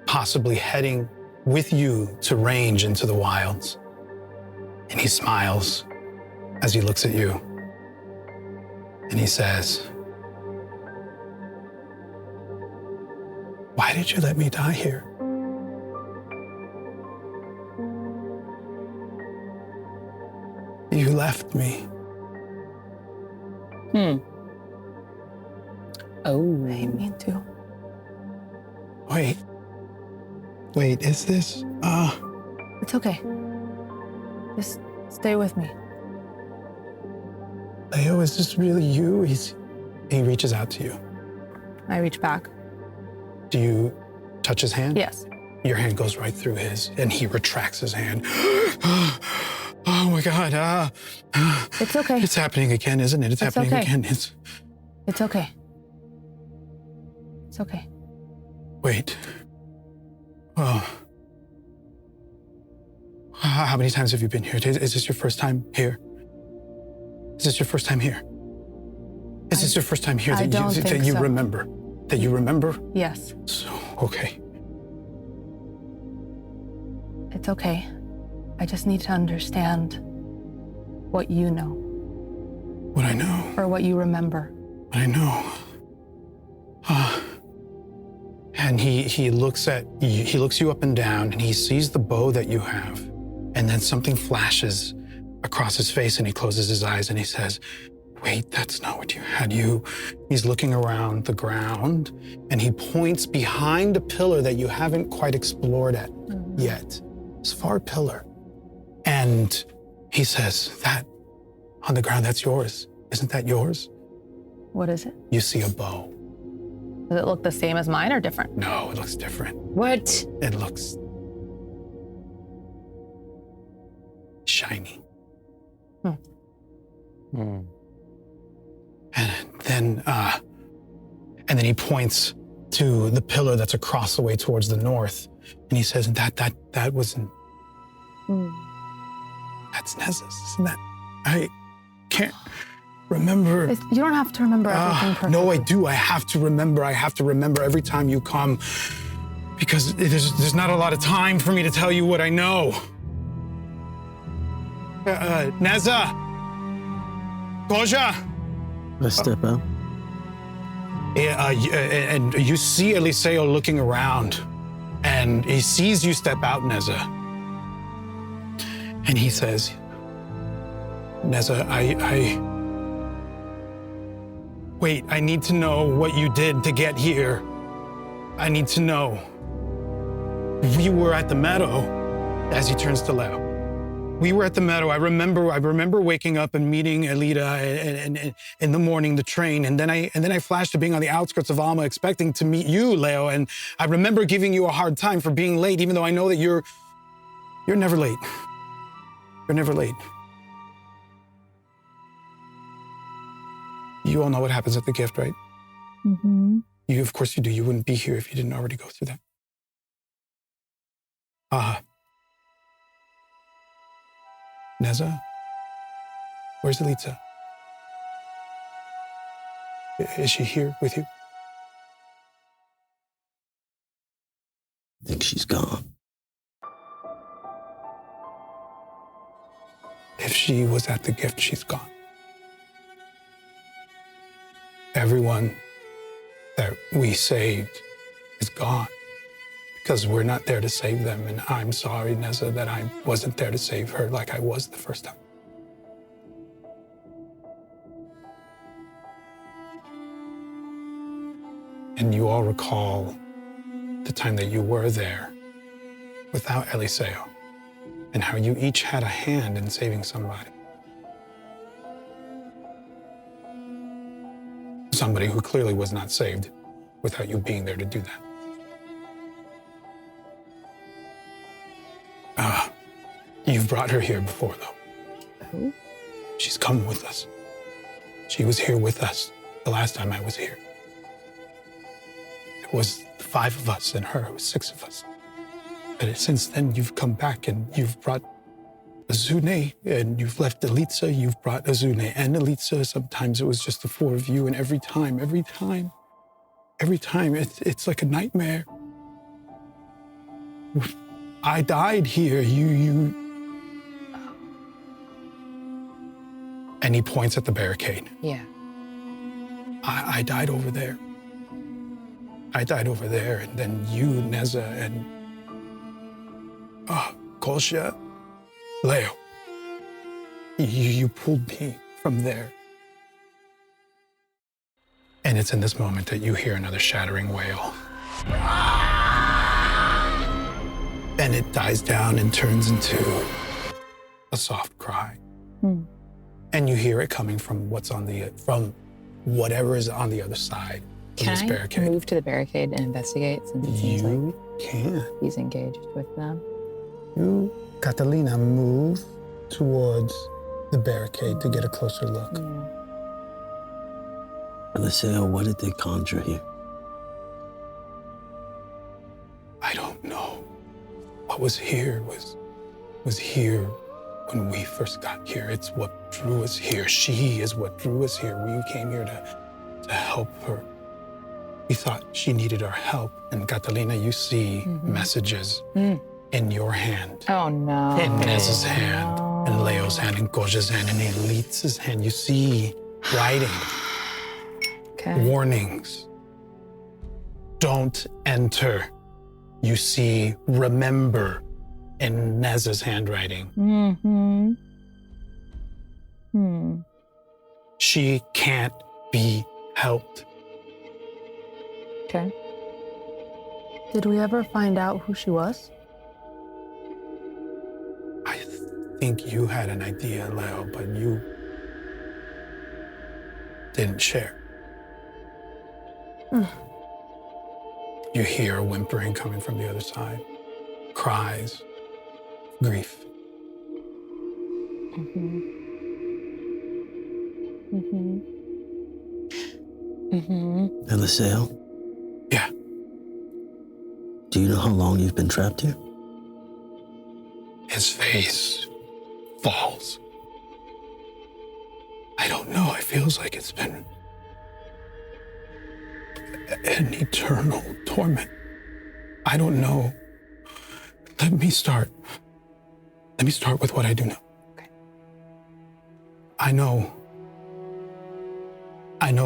possibly heading with you to range into the wilds. And he smiles as he looks at you. And he says, why did you let me die here? You left me. Oh. I mean to. Wait, is this, It's okay. Just stay with me. Leo, is this really you? He reaches out to you. I reach back. Do you touch his hand? Yes. Your hand goes right through his, and he retracts his hand. Oh my God. It's okay. It's happening again, isn't it? It's happening okay. again. It's okay. It's okay. Wait. Oh. How many times have you been here? Is this your first time here? Is this your first time here? Is this your first time here I don't that think you so. remember? That you remember? Yes. So, okay. It's okay. I just need to understand what you know What I know. or what you remember. What I know. And he looks at you, he looks you up and down, and he sees the bow that you have. And then something flashes across his face, and he closes his eyes and he says, wait, that's not what you had. He's looking around the ground, and he points behind a pillar that you haven't quite explored yet. This far pillar. And he says, that on the ground, that's yours. Isn't that yours? What is it? You see a bow. Does it look the same as mine or different? No, it looks different. What? It looks shiny. And then he points to the pillar that's across the way towards the north, and he says, that wasn't. That's Neza's, isn't that? I can't remember. You don't have to remember everything perfectly. No, I do. I have to remember. I have to remember every time you come, because there's not a lot of time for me to tell you what I know. Neza, Koja. I step out. And you see Eliseo looking around, and he sees you step out, Neza. And he says, Neza, wait, I need to know what you did to get here. I need to know. We were at the meadow, as he turns to Leo. We were at the meadow. I remember waking up and meeting Elita and in the morning, the train. And then I flashed to being on the outskirts of Alma, expecting to meet you, Leo. And I remember giving you a hard time for being late, even though I know that you're never late. You're never late. You all know what happens at the gift, right? Mm-hmm. Of course you do. You wouldn't be here if you didn't already go through that. Neza? Where's Elita? Is she here with you? I think she's gone. If she was at the gift, she's gone. Everyone that we saved is gone because we're not there to save them. And I'm sorry, Neza, that I wasn't there to save her like I was the first time. And you all recall the time that you were there without Eliseo and how you each had a hand in saving somebody. Somebody who clearly was not saved without you being there to do that. You've brought her here before, though. Who? She's come with us. She was here with us the last time I was here. It was the 5 of us and her, it was 6 of us. But since then, you've come back and you've brought Azune, and you've left Elitsa, you've brought Azune and Elitsa. Sometimes it was just the 4 of you, and every time, it's like a nightmare. I died here. And he points at the barricade. Yeah. I died over there. I died over there, and then you, Neza, and Kolsha, Leo, you pulled me from there. And it's in this moment that you hear another shattering wail. And it dies down and turns into a soft cry. And you hear it coming from from whatever is on the other side of this barricade. Can I move to the barricade and investigate since it seems like can. he's engaged with them? You, Catalina, move towards the barricade to get a closer look. Eliseo, what did they conjure here? I don't know. What was here was here when we first got here. It's what drew us here. She is what drew us here. We came here to help her. We thought she needed our help. And Catalina, you see messages in your hand. Oh, no. In Neza's hand, and Leo's hand, and Kolja's hand, and Elise's hand. You see writing. Warnings. Don't enter. You see, remember, in Neza's handwriting. She can't be helped. Okay. Did we ever find out who she was? I think you had an idea, Leo, but you didn't share. You hear whimpering coming from the other side. Cries. Grief. Eliseo? Yeah. Do you know how long you've been trapped here? His face falls. I don't know. It feels like it's been an eternal torment. I don't know. Let me start with what I do know. Okay. I know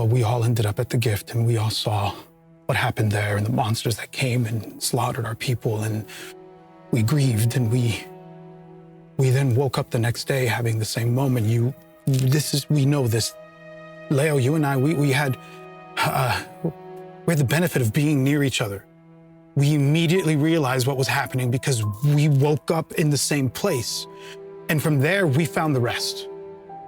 we all ended up at the gift and we all saw what happened there and the monsters that came and slaughtered our people, and we grieved, and we then woke up the next day having the same moment. We know this. Leo, you and I, we had the benefit of being near each other. We immediately realized what was happening because we woke up in the same place. And from there, we found the rest.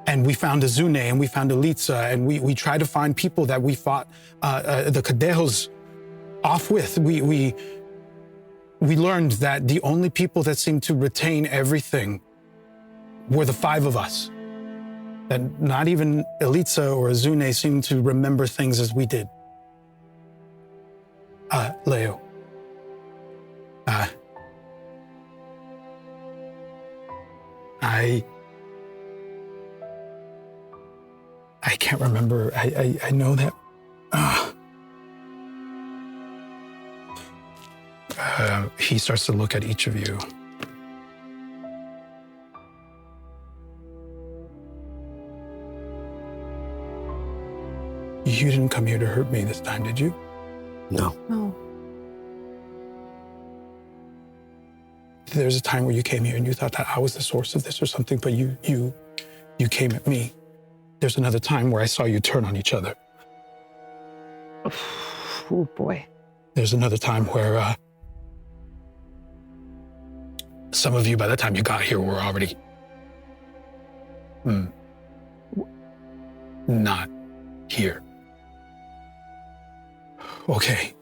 And we found Azune, and we found Elitza, and we tried to find people that we fought the Cadejos off with. We learned that the only people that seemed to retain everything were the five of us. That not even Elitza or Azune seemed to remember things as we did. Leo. I can't remember. I know that. He starts to look at each of you. You didn't come here to hurt me this time, did you? No. No. There's a time where you came here and you thought that I was the source of this or something, but you came at me. There's another time where I saw you turn on each other. Oh, boy. There's another time where some of you, by the time you got here, were already not here. Okay.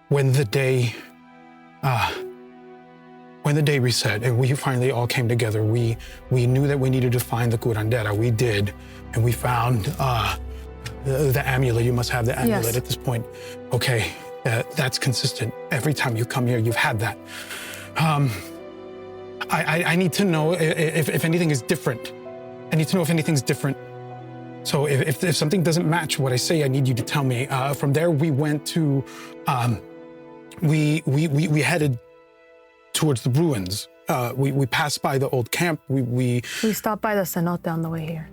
When the day reset and we finally all came together, we knew that we needed to find the curandera. We did, and we found the amulet. You must have the amulet Yes. at this point. Okay, that's consistent. Every time you come here, you've had that. I need to know if anything is different. I need to know if anything's different. So if something doesn't match what I say, I need you to tell me. From there, we went to, we headed towards the ruins. We passed by the old camp. We stopped by the cenote on the way here.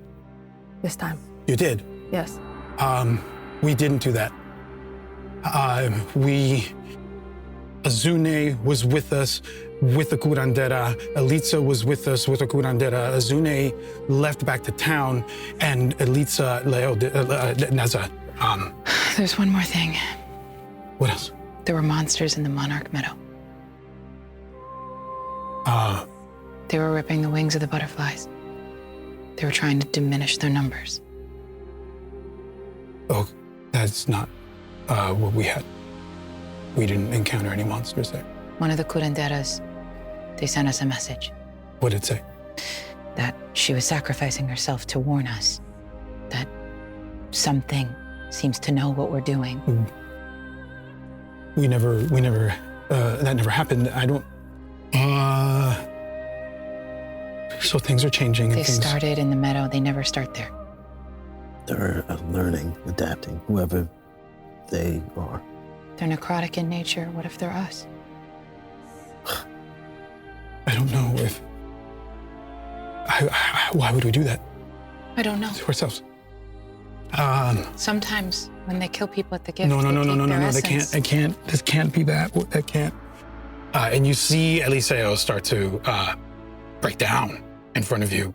This time. You did? Yes. We didn't do that. Azune was with us with the curandera. Elitza was with us with the curandera. Azune left back to town, and Elitza, Neza. There's one more thing. What else? There were monsters in the Monarch Meadow. They were ripping the wings of the butterflies. They were trying to diminish their numbers. Oh, that's not what we had. We didn't encounter any monsters there. One of the curanderas, they sent us a message. What did it say? That she was sacrificing herself to warn us. That something seems to know what we're doing. We never, that never happened. I don't, so things are changing. They started in the meadow, they never start there. They're learning, adapting, whoever they are. They're necrotic in nature. What if they're us? I don't know if, why would we do that I don't know. to ourselves? Sometimes when they kill people at the gift, No, they they essence. can't, this can't be that, that can't. And you see Eliseo start to break down in front of you.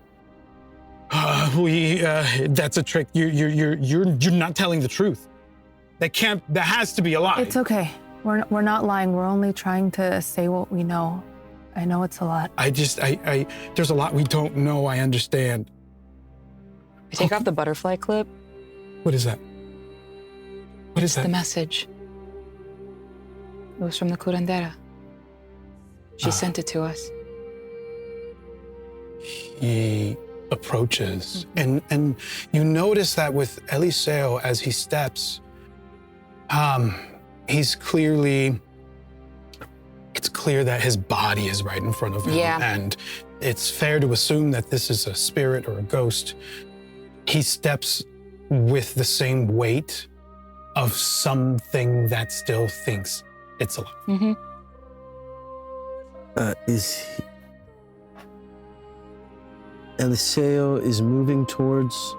That's a trick. You're not telling the truth. That has to be a lie. It's okay. We're not lying. We're only trying to say what we know. I know it's a lot. There's a lot we don't know, I understand. I take off the butterfly clip. What is that? What is The that? message. It was from the curandera. She sent it to us. He approaches, and you notice that with Eliseo as he steps, it's clear that his body is right in front of him. Yeah. And it's fair to assume that this is a spirit or a ghost. He steps with the same weight of something that still thinks it's alive. Mm-hmm. Eliseo is moving towards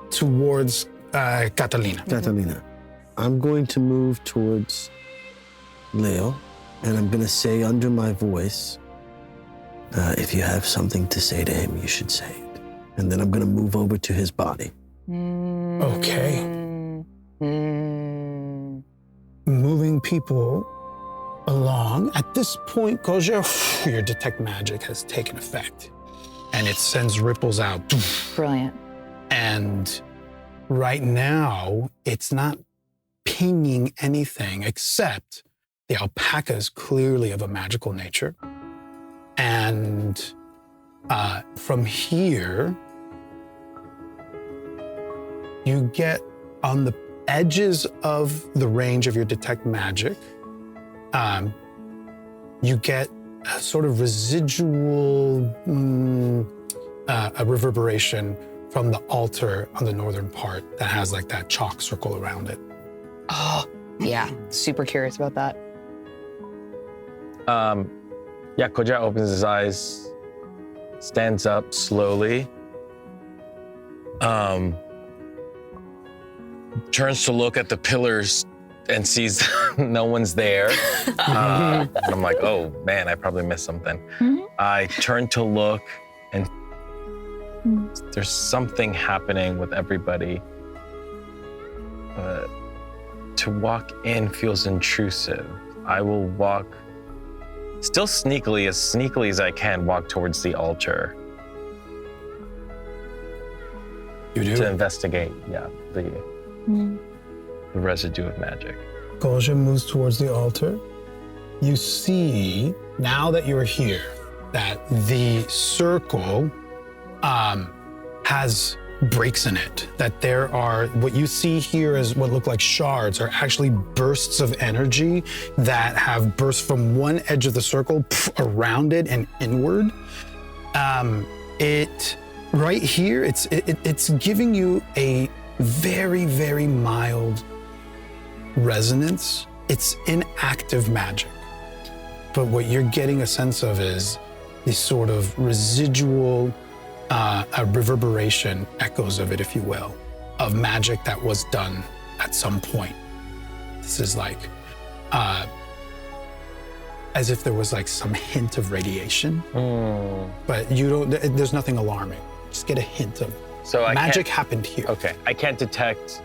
Catalina. Catalina. I'm going to move towards Leo, and I'm going to say under my voice, if you have something to say to him, you should say it. And then I'm going to move over to his body. Okay. Moving people along. At this point, Koja, your detect magic has taken effect, and it sends ripples out. Brilliant. And right now, it's not pinging anything except the alpaca is clearly of a magical nature. And from here, you get on the edges of the range of your detect magic, you get a sort of residual a reverberation from the altar on the northern part that has like that chalk circle around it. Oh, yeah. Super curious about that. Koja opens his eyes, stands up slowly, turns to look at the pillars and sees no one's there. And I'm like, oh man, I probably missed something. I turn to look and there's something happening with everybody. To walk in feels intrusive. I will walk, still sneakily as I can, walk towards the altar. You do? To investigate, the residue of magic. Golja moves towards the altar. You see, now that you're here, that the circle has breaks in it, that there are, what you see here as what look like shards are actually bursts of energy that have burst from one edge of the circle around it and inward. Right here, it's giving you a very, very mild resonance. It's inactive magic. But what you're getting a sense of is these sort of residual reverberation echoes of it, if you will, of magic that was done at some point. This is like, as if there was like some hint of radiation, but you don't, there's nothing alarming. Just get a hint of magic happened here. Okay, I can't detect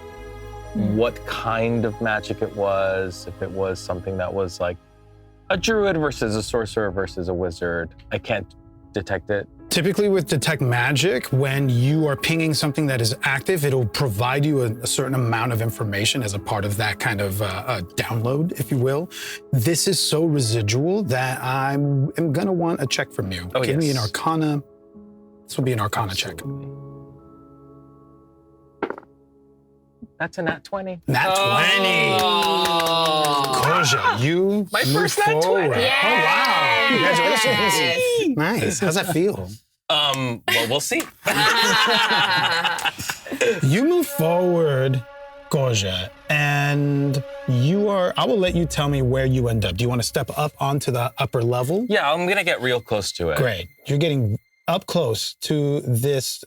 what kind of magic it was, if it was something that was like a druid versus a sorcerer versus a wizard. I can't detect it. Typically with detect magic, when you are pinging something that is active, it'll provide you a certain amount of information as a part of that kind of download, if you will. This is so residual that I am gonna want a check from you. Give me an Arcana. This will be an Arcana check. That's a nat 20. Nat 20. Koja, you My move first nat 20. forward. Yes. Oh, wow. Congratulations. Nice. How's that feel? Well, we'll see. You move forward, Koja, and I will let you tell me where you end up. Do you want to step up onto the upper level? Yeah, I'm gonna get real close to it. Great. You're getting up close to this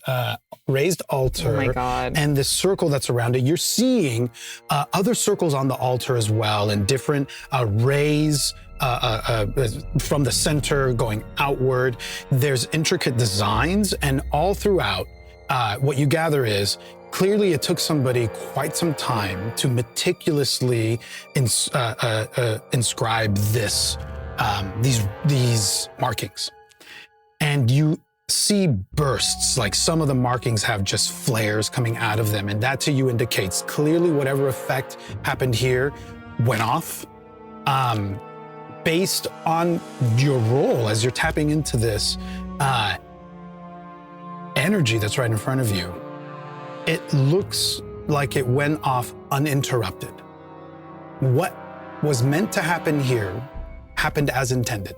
raised altar. Oh my God. And the circle that's around it. You're seeing other circles on the altar as well, and different rays from the center going outward. There's intricate designs, and all throughout, what you gather is clearly it took somebody quite some time to meticulously inscribe these markings. And you see bursts, like some of the markings have just flares coming out of them, and that to you indicates clearly whatever effect happened here went off. Based on your role as you're tapping into this energy that's right in front of you, it looks like it went off uninterrupted. What was meant to happen here happened as intended.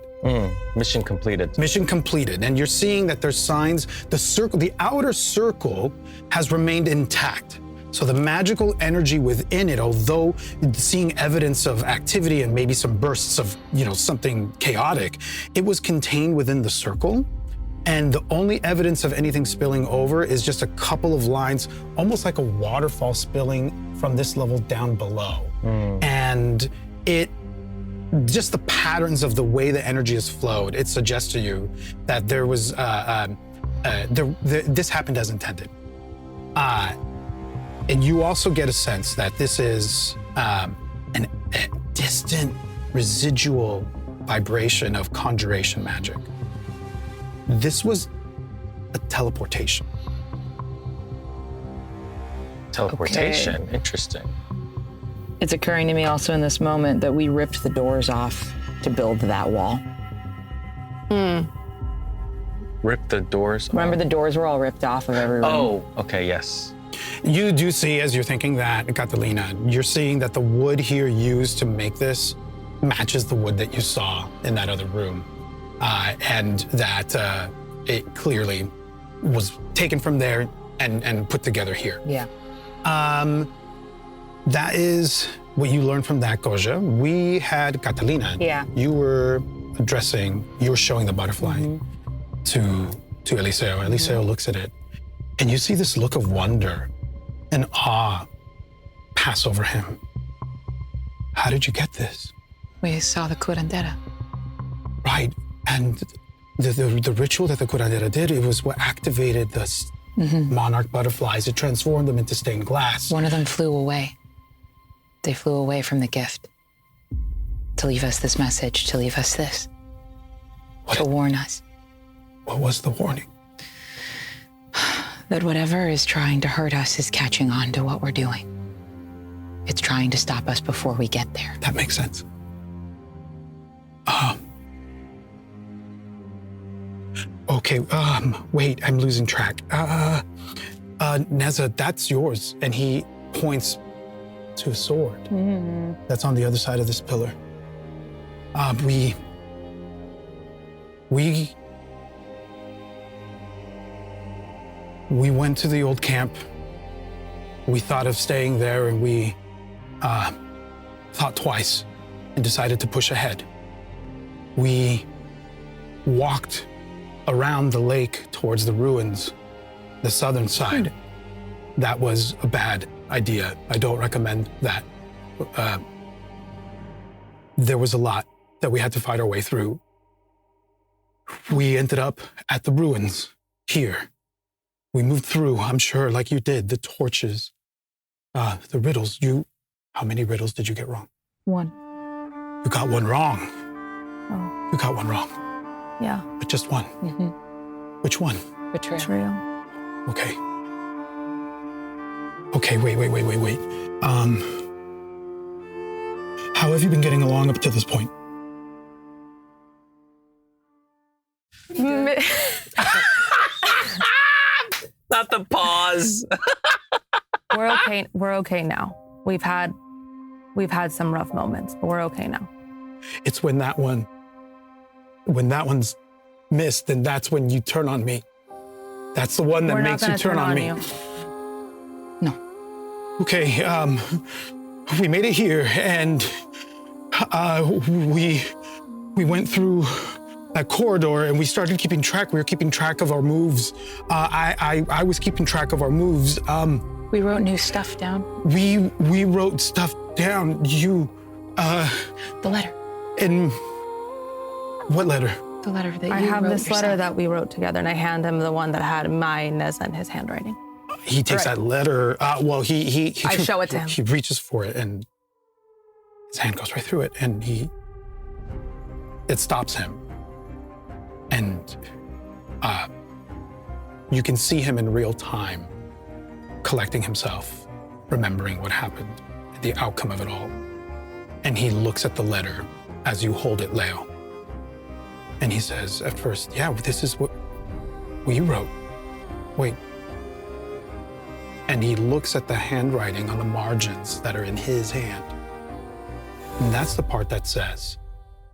Mission completed. Mission completed. And you're seeing that there's signs, the outer circle has remained intact. So the magical energy within it, although seeing evidence of activity and maybe some bursts of, something chaotic, it was contained within the circle. And the only evidence of anything spilling over is just a couple of lines, almost like a waterfall spilling from this level down below. And just the patterns of the way the energy has flowed, it suggests to you that there was, this happened as intended. And you also get a sense that this is a distant residual vibration of conjuration magic. This was a teleportation. Teleportation, interesting. It's occurring to me also in this moment that we ripped the doors off to build that wall. Rip the doors Remember off? the doors were all ripped off of every room? Oh, okay, yes. You do see, as you're thinking that, Catalina, you're seeing that the wood here used to make this matches the wood that you saw in that other room. And that it clearly was taken from there and put together here. Yeah. That is what you learned from that, Koja. We had Catalina. Yeah. You were showing the butterfly to Eliseo. Eliseo looks at it, and you see this look of wonder and awe pass over him. How did you get this? We saw the curandera. Right, and the ritual that the curandera did, it was what activated the monarch butterflies. It transformed them into stained glass. One of them flew away. They flew away from the gift to leave us this message, to leave us this, to warn us. What was the warning? That whatever is trying to hurt us is catching on to what we're doing. It's trying to stop us before we get there. That makes sense. Okay, wait, I'm losing track. Neza, that's yours. And he points to a sword that's on the other side of this pillar. We went to the old camp. We thought of staying there, and we thought twice and decided to push ahead. We walked around the lake towards the ruins, the southern side. That was a bad idea. I don't recommend that. There was a lot that we had to fight our way through. We ended up at the ruins here. We moved through, I'm sure, like you did, the torches, the riddles. How many riddles did you get wrong? 1. You got one wrong. Oh. You got one wrong. Yeah. But just one. Which one? Betrayal. Okay. Okay, wait. How have you been getting along up to this point? Not the pause. We're okay. We're okay now. We've had some rough moments, but we're okay now. It's when that one's missed, then that's when you turn on me. That's the one that We're makes not you turn on me. you. Okay, we made it here, and we went through that corridor, and we started keeping track. We were keeping track of our moves. I was keeping track of our moves. We wrote new stuff down. We wrote stuff down. The letter. In what letter? The letter that I you have wrote this yourself. letter that we wrote together, and I hand him the one that had my Neza and his handwriting. He takes Right. that letter. He I show it to him. He reaches for it, and his hand goes right through it, and it stops him. And you can see him in real time, collecting himself, remembering what happened, the outcome of it all. And he looks at the letter as you hold it, Leo. And he says, at first, yeah, this is what we wrote. Wait. And he looks at the handwriting on the margins that are in his hand. And that's the part that says,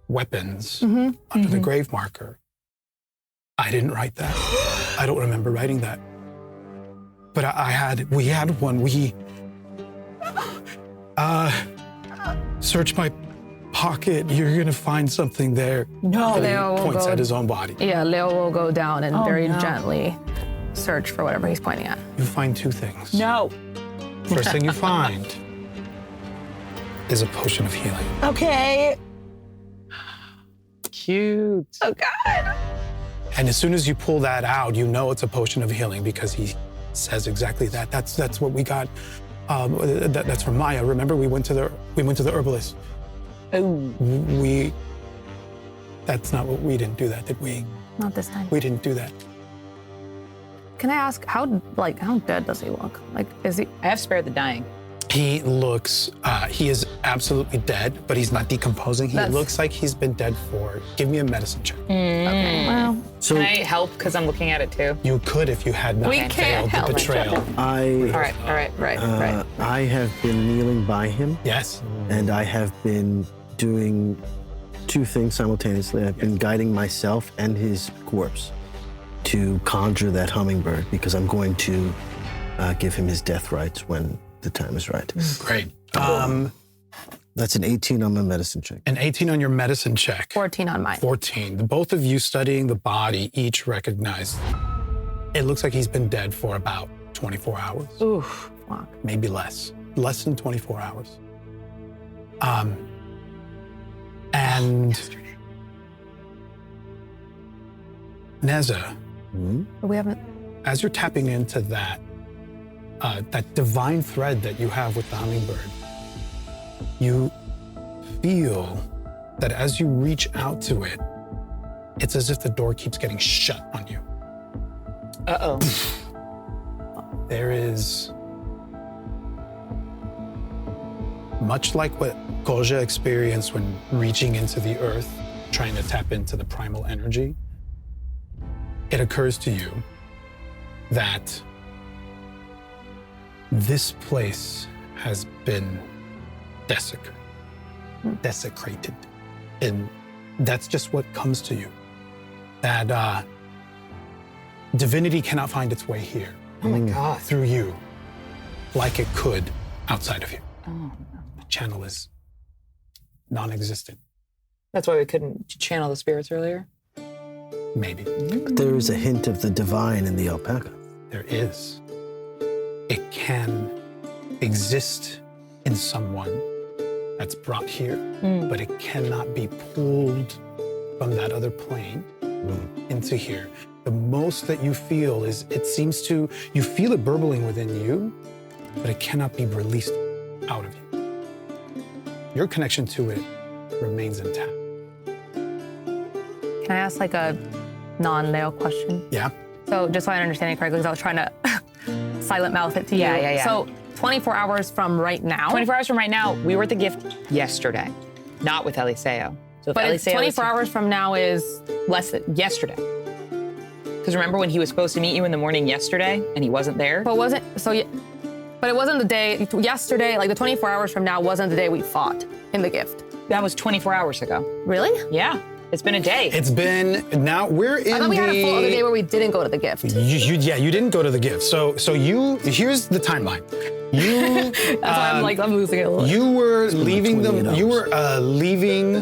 weapons under the grave marker. I didn't write that. I don't remember writing that. But we had one. We search my pocket. You're gonna find something there. No, Leo will Points go. at his own body. Yeah, Leo will go down and very gently search for whatever he's pointing at. You find two things. No. First thing you find is a potion of healing. Okay. Cute. Oh, God. And as soon as you pull that out, you know it's a potion of healing because he says exactly that. That's what we got. That's from Maya. Remember, we went to the herbalist. Oh. That's not what we didn't do that, did we? Not this time. We didn't do that. Can I ask how dead does he look? Like, is he? I have spared the dying. He looks, he is absolutely dead, but he's not decomposing. He looks like he's been dead for, give me a medicine check. Okay. Well, So Can I help? Because I'm looking at it too. You could if you had not We can't failed the help. betrayal. All right. Right. I have been kneeling by him, Yes. and I have been doing two things simultaneously. I've been guiding myself and his corpse to conjure that hummingbird because I'm going to give him his death rites when the time is right. Great. That's an 18 on my medicine check. An 18 on your medicine check. 14 on mine. 14. The both of you studying the body each recognized it looks like he's been dead for about 24 hours. Oof. Fuck. Maybe less. Less than 24 hours. And Neza, But we haven't. as you're tapping into that divine thread that you have with the hummingbird, you feel that as you reach out to it, it's as if the door keeps getting shut on you. Uh-oh. There is, much like what Quolla experienced when reaching into the earth, trying to tap into the primal energy, it occurs to you that this place has been desecrated. And that's just what comes to you. That divinity cannot find its way here. Oh my God. Through you, like it could outside of you. Oh, no. The channel is non-existent. That's why we couldn't channel the spirits earlier. Maybe. But there is a hint of the divine in the alpaca. There is. It can exist in someone that's brought here, but it cannot be pulled from that other plane into here. The most that you feel is, you feel it burbling within you, but it cannot be released out of you. Your connection to it remains intact. Can I ask like a non-Leo question? Yeah. So just so I understand it correctly, because I was trying to silent mouth it to you. Yeah. So 24 hours from right now? 24 hours from right now, we were at the gift yesterday, not with Eliseo. So if But it's Eliseo 24 hours from now is... less than yesterday. Because remember when he was supposed to meet you in the morning yesterday and he wasn't there? But it wasn't the day, yesterday, like the 24 hours from now wasn't the day we fought in the gift. That was 24 hours ago. Really? Yeah, it's been a day. It's been, now we're in I thought we had a full other day where we didn't go to the gift. You didn't go to the gift. So here's the timeline. You, That's why I'm losing it a little. you were leaving 28 leaving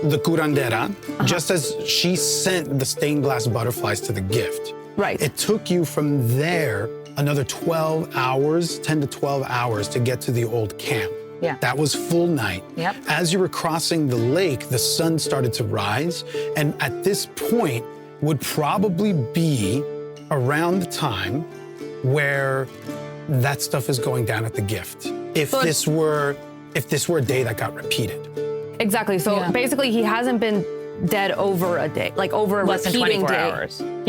the curandera just as she sent the stained glass butterflies to the gift. Right. It took you from there another 12 hours, 10 to 12 hours to get to the old camp. Yeah. That was full night. Yep. As you were crossing the lake, the sun started to rise. And at this point would probably be around the time where that stuff is going down at the gift. If this were a day that got repeated. Exactly. So basically, he hasn't been dead over a day, like over a less than repeating 24 day.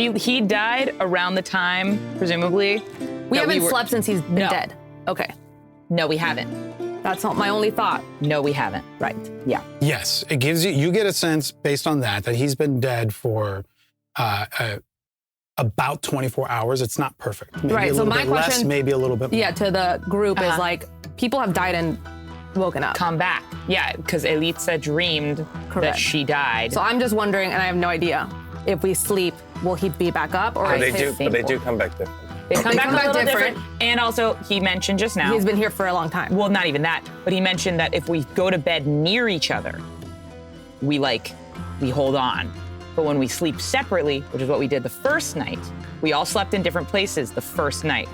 hours. He died around the time, presumably. We haven't slept since he's been dead. Okay. No, we haven't. That's not my only thought. No, we haven't. Right. Yeah. Yes, it gives you get a sense based on that he's been dead for about 24 hours. It's not perfect. Maybe Right, a so little my bit less, question- maybe a little bit more. Yeah, to the group is like, people have died and woken up. Come back. Yeah, because Elitsa dreamed Correct. that she died. So I'm just wondering, and I have no idea, if we sleep, will he be back up? Or But is his- they do come back different. They come back come a back little different. And also, he mentioned just now. He's been here for a long time. Well, not even that, but he mentioned that if we go to bed near each other, we hold on. But when we sleep separately, which is what we did the first night, we all slept in different places the first night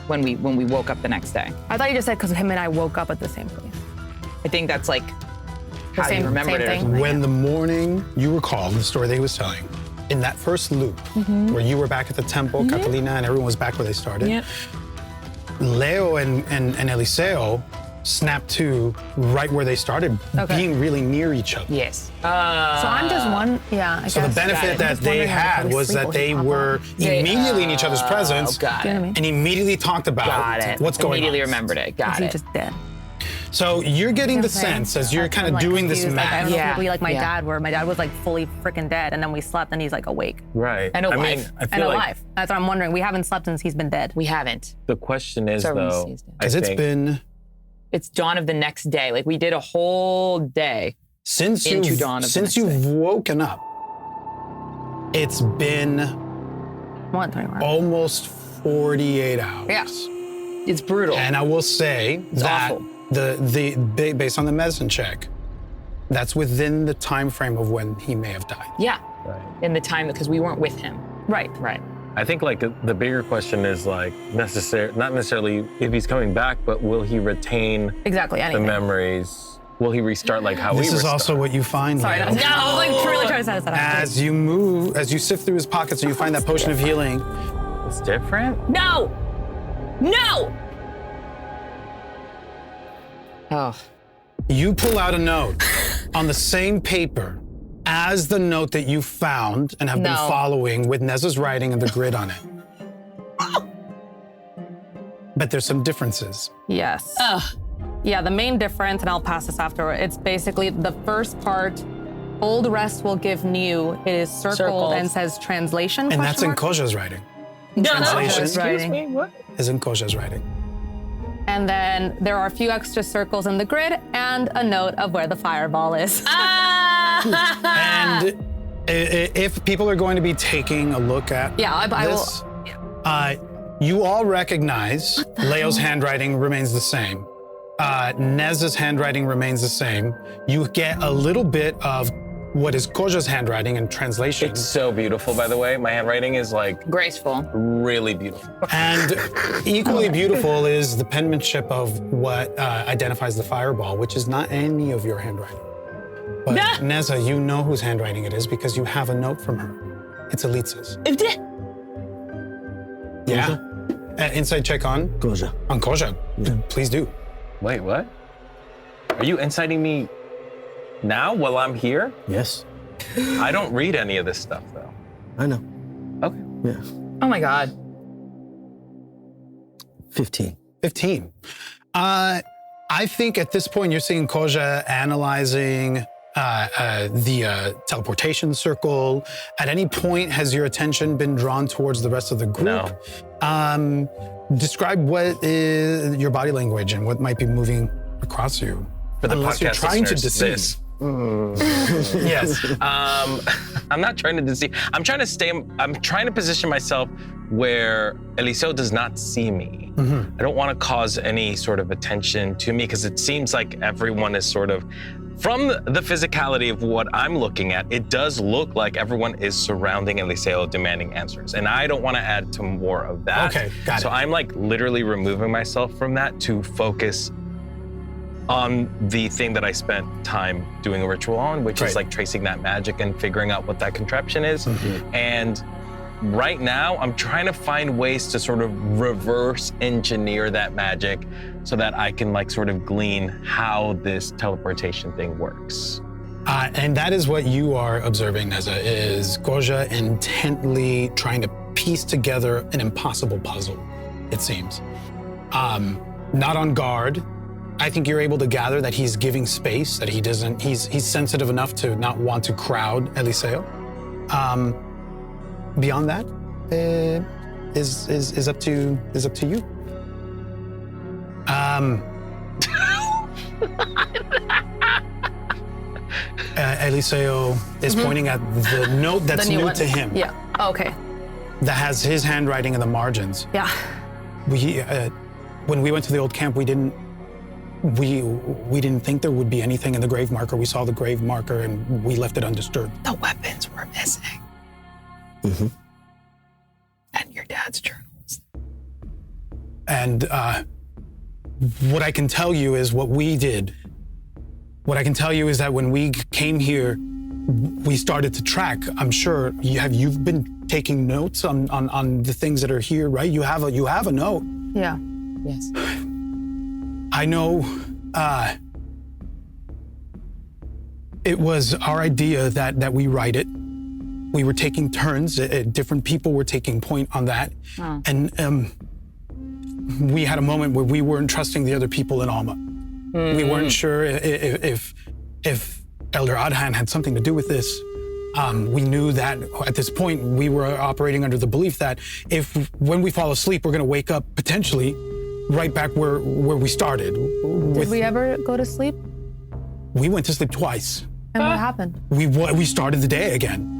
when we woke up the next day. I thought you just said because him and I woke up at the same place. I think that's like how same- you remembered same it. thing. When the morning you recall the story that he was telling, in that first loop where you were back at the temple, Catalina, and everyone was back where they started, Yeah. Leo and Eliseo snapped to right where they started, being really near each other. Yes. So I'm just one, I So the guess. benefit that just they wondering, like, had when we was sleep, that will he they pop were up? immediately in each other's presence Got You know what I it. mean? and immediately talked about Got it. what's going Immediately on. remembered it. Is Got he it. just dead? So you're getting the You know what I'm sense saying? as you're That's kind been, of like, doing this confused. Like, I math. don't know Yeah. if we like my Yeah. dad, where my dad was like fully freaking dead, and then we slept, and he's like awake Right. And alive. I mean, I and feel like alive. That's what I'm wondering. We haven't slept since he's been dead. We haven't. the question is, So everyone though, sees that. I Because it's think- been It's dawn of the next day. Like we did a whole day. since Into dawn of the since next you've woken up. It's been 124. almost 48 hours. Yeah. It's brutal. And I will say that awful. the based on the medicine check, that's within the time frame of when he may have died. Yeah. Right. In the time because we weren't with him. Right. Right. I think like the bigger question is like not necessarily if he's coming back, but will he retain Exactly. the Anything. memories? Will he restart like how This we is restart? also what you find. Sorry, Leo. no, I was like really trying to set us up. As you sift through his pockets and you find that potion of healing, It's different. No! No! Oh. you pull out a note on the same paper as the note that you found and have been No. following with Neza's writing and the grid on it. But there's some differences. Yes. Yeah, the main difference, and I'll pass this after, it's basically the first part, old rest will give new. It is circled and says translation. And that's in question mark? Koja's writing. No. Translation Excuse me, what? is in Koja's writing. And then there are a few extra circles in the grid and a note of where the fireball is. And if people are going to be taking a look at Yeah, I will. this, you all recognize Leo's handwriting remains the same. Neza's handwriting remains the same. You get a little bit of what is Koja's handwriting in translation. It's so beautiful, by the way. My handwriting is like Graceful. really beautiful. And equally beautiful is the penmanship of what identifies the fireball, which is not any of your handwriting. But Neza, you know whose handwriting it is because you have a note from her. It's Elisa's. Yeah. Inside check on? Koja. On Koja. Yeah. Please do. Wait, what? Are you inciting me now while I'm here? Yes, I don't read any of this stuff, though. I know. Okay. Yeah. Oh my God. 15. 15. I think at this point you're seeing Koja analyzing the teleportation circle. At any point, has your attention been drawn towards the rest of the group? No. Describe what is your body language and what might be moving across you. For the Unless podcast you're trying to listeners, deceive. Yes. I'm not trying to deceive. I'm trying to position myself where Eliseo does not see me. I don't want to cause any sort of attention to me because it seems like everyone is sort of, from the physicality of what I'm looking at, it does look like everyone is surrounding Eliseo demanding answers. And I don't want to add to more of that. Okay, got it. So I'm like literally removing myself from that to focus on the thing that I spent time doing a ritual on, which is like tracing that magic and figuring out what that contraption is. And right now, I'm trying to find ways to sort of reverse engineer that magic so that I can like sort of glean how this teleportation thing works. And that is what you are observing, Neza, is Koja intently trying to piece together an impossible puzzle, it seems. Not on guard. I think you're able to gather that he's giving space, that he's sensitive enough to not want to crowd Eliseo. Beyond that, is up to you. Eliseo is pointing at the note that's new to him. Yeah. Okay. That has his handwriting in the margins. Yeah. When we went to the old camp, we didn't think there would be anything in the grave marker. We saw the grave marker and we left it undisturbed. The weapons were missing. And your dad's journal was And what I can tell you is what we did. What I can tell you is that when we came here, we started to track. I'm sure you've been taking notes on the things that are here, right? You have a note. Yeah. Yes. I know it was our idea that we write it. We were taking turns. Different people were taking point on that. And we had a moment where we weren't trusting the other people in Alma. We weren't sure if Elder Adhan had something to do with this. We knew that at this point we were operating under the belief that when we fall asleep, we're going to wake up potentially right back where we started. Did we ever go to sleep? We went to sleep twice. And what happened? We started the day again.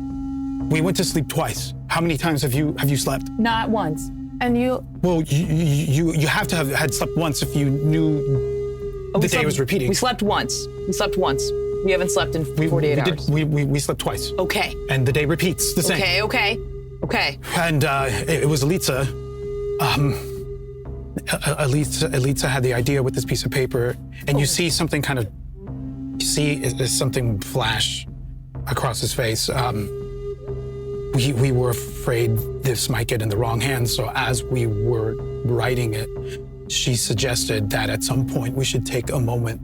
We went to sleep twice. How many times have you slept? Not once. And you? Well, you have to have had slept once if you knew the day was repeating. We slept once. We haven't slept in 48 hours. We slept twice. Okay. And the day repeats the same. Okay. And it was Elitza. Elitza had the idea with this piece of paper, and you see something something flash across his face. We were afraid this might get in the wrong hands, so as we were writing it, she suggested that at some point we should take a moment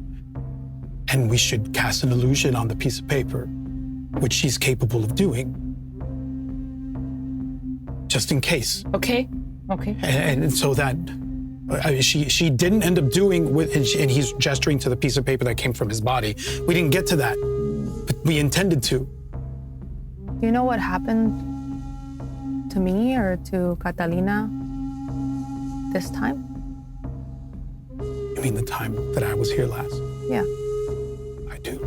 and we should cast an illusion on the piece of paper, which she's capable of doing, just in case. Okay. And so that she didn't end up doing with, and he's gesturing to the piece of paper that came from his body. We didn't get to that, but we intended to. Do you know what happened to me or to Catalina this time? You mean the time that I was here last? Yeah. I do.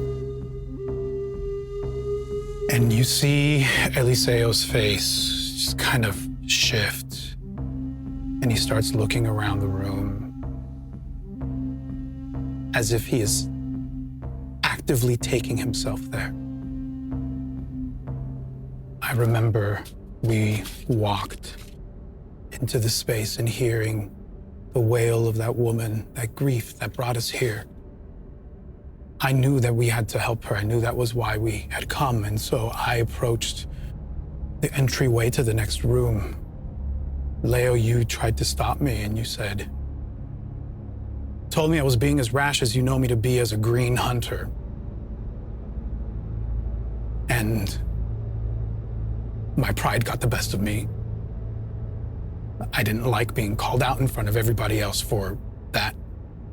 And you see Eliseo's face just kind of shift, and he starts looking around the room as if he is actively taking himself there. I remember we walked into the space and hearing the wail of that woman, that grief that brought us here. I knew that we had to help her. I knew that was why we had come. And so I approached the entryway to the next room. Leo, you tried to stop me and you told me I was being as rash as you know me to be as a green hunter. And my pride got the best of me. I didn't like being called out in front of everybody else for that.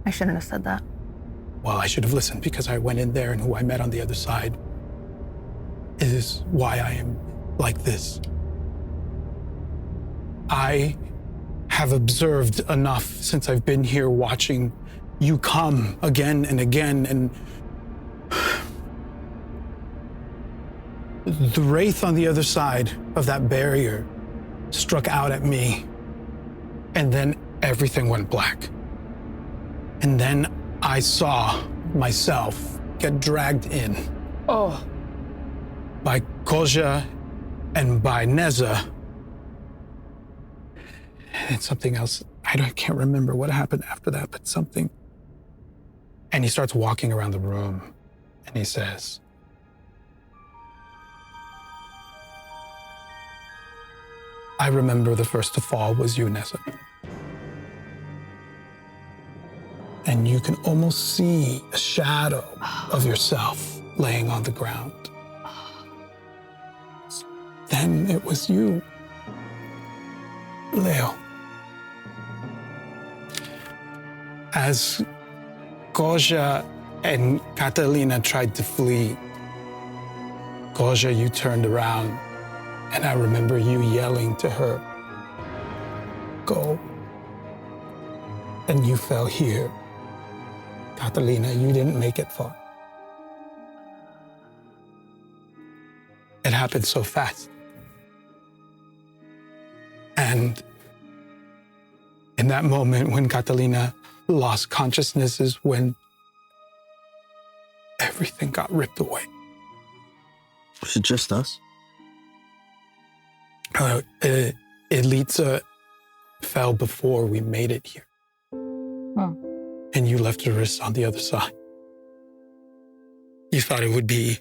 I shouldn't have said that. Well, I should have listened because I went in there and who I met on the other side is why I am like this. I have observed enough since I've been here watching you come again and again, and the wraith on the other side of that barrier struck out at me, and then everything went black. And then I saw myself get dragged in by Koja and by Neza. And something else, I can't remember what happened after that, but something. And he starts walking around the room and he says, I remember the first to fall was you, Neza. And you can almost see a shadow of yourself laying on the ground. Then it was you, Leo. As Koja and Catalina tried to flee, Koja, you turned around, and I remember you yelling to her, go. And you fell here. Catalina, you didn't make it far. It happened so fast. And in that moment when Catalina lost consciousness is when everything got ripped away. Was it just us? Elitza fell before we made it here. Oh. And you left your wrist on the other side. You thought it would be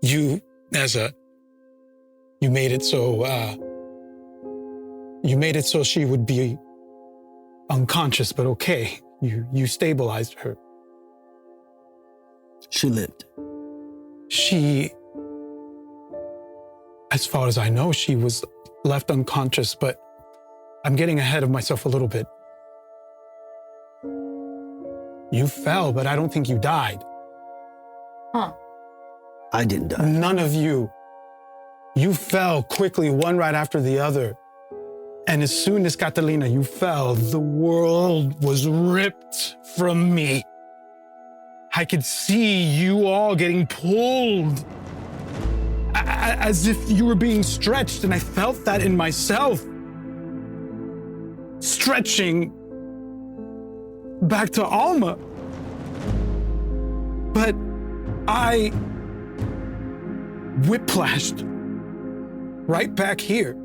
you, Neza. You made it so she would be unconscious, but okay. You stabilized her. She lived. As far as I know, she was left unconscious, but I'm getting ahead of myself a little bit. You fell, but I don't think you died. Huh. I didn't die. None of you. You fell quickly, one right after the other. And as soon as Catalina, you fell, the world was ripped from me. I could see you all getting pulled as if you were being stretched, and I felt that in myself. Stretching back to Alma. But I whiplashed right back here.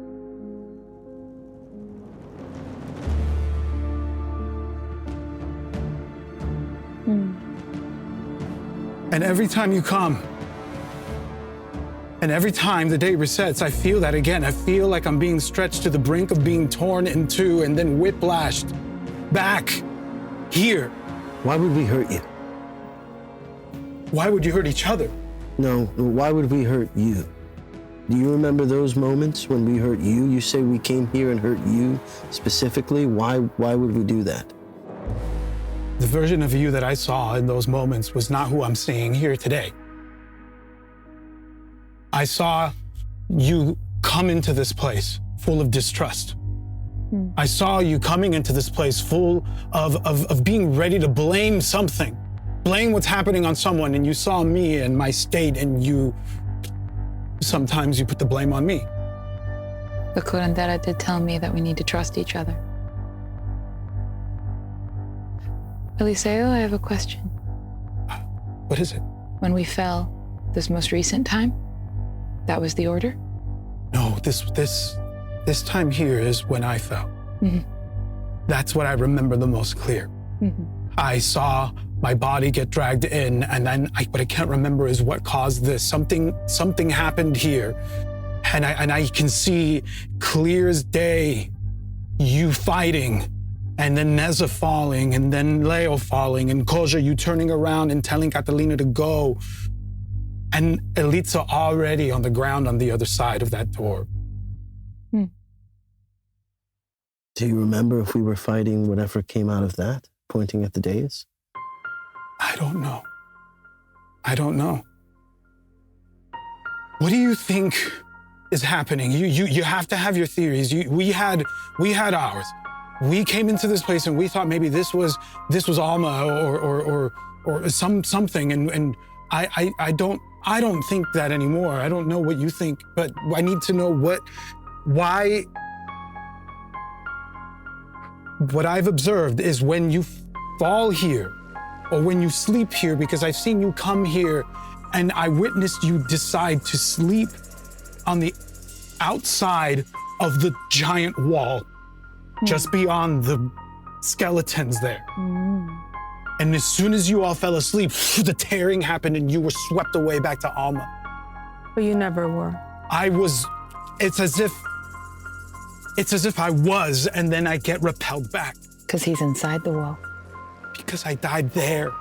And every time you come, and every time the day resets, I feel that again. I feel like I'm being stretched to the brink of being torn in two and then whiplashed back here. Why would we hurt you? Why would you hurt each other? No, why would we hurt you? Do you remember those moments when we hurt you? You say we came here and hurt you specifically. Why would we do that? The version of you that I saw in those moments was not who I'm seeing here today. I saw you come into this place full of distrust. I saw you coming into this place full of being ready to blame something, blame what's happening on someone, and you saw me and my state, and sometimes you put the blame on me. The curandera did tell me that we need to trust each other. Eliseo, I have a question. What is it? When we fell, this most recent time, That was the order? No, this time here is when I fell. Mm-hmm. That's what I remember the most clear. Mm-hmm. I saw my body get dragged in, and then what I can't remember is what caused this. Something happened here, and I can see clear as day you fighting, and then Neza falling, and then Leo falling, and Koja, you turning around and telling Catalina to go, and Elitza already on the ground on the other side of that door. Do you remember if we were fighting whatever came out of that, pointing at the days? I don't know. What do you think is happening? You have to have your theories. We had ours. We came into this place and we thought maybe this was Alma or something, and I don't think that anymore. I don't know what you think, but I need to know why. What I've observed is when you fall here or when you sleep here, because I've seen you come here and I witnessed you decide to sleep on the outside of the giant wall, just beyond the skeletons there. And as soon as you all fell asleep, the tearing happened and you were swept away back to Alma. But you never were. It's as if I was, and then I get repelled back. Because he's inside the wall. Because I died there.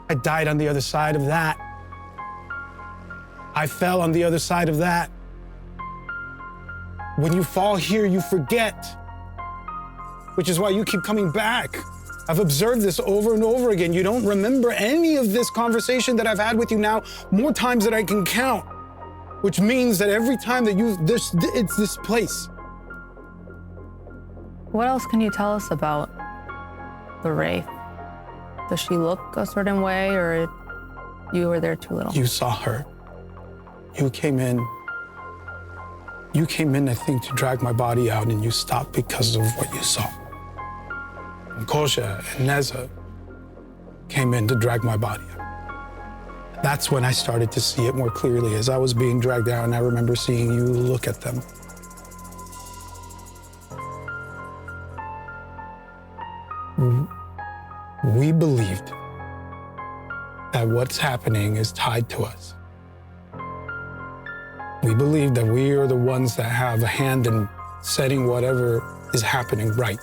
I died on the other side of that. I fell on the other side of that. When you fall here, you forget. Which is why you keep coming back. I've observed this over and over again. You don't remember any of this conversation that I've had with you now more times than I can count. Which means that every time that it's this place. What else can you tell us about the Wraith? Does she look a certain way, or you were there too little? You saw her. You came in, I think, to drag my body out, and you stopped because of what you saw. And Koja and Neza came in to drag my body out. That's when I started to see it more clearly. As I was being dragged out, and I remember seeing you look at them. We believed that what's happening is tied to us. We believe that we are the ones that have a hand in setting whatever is happening right.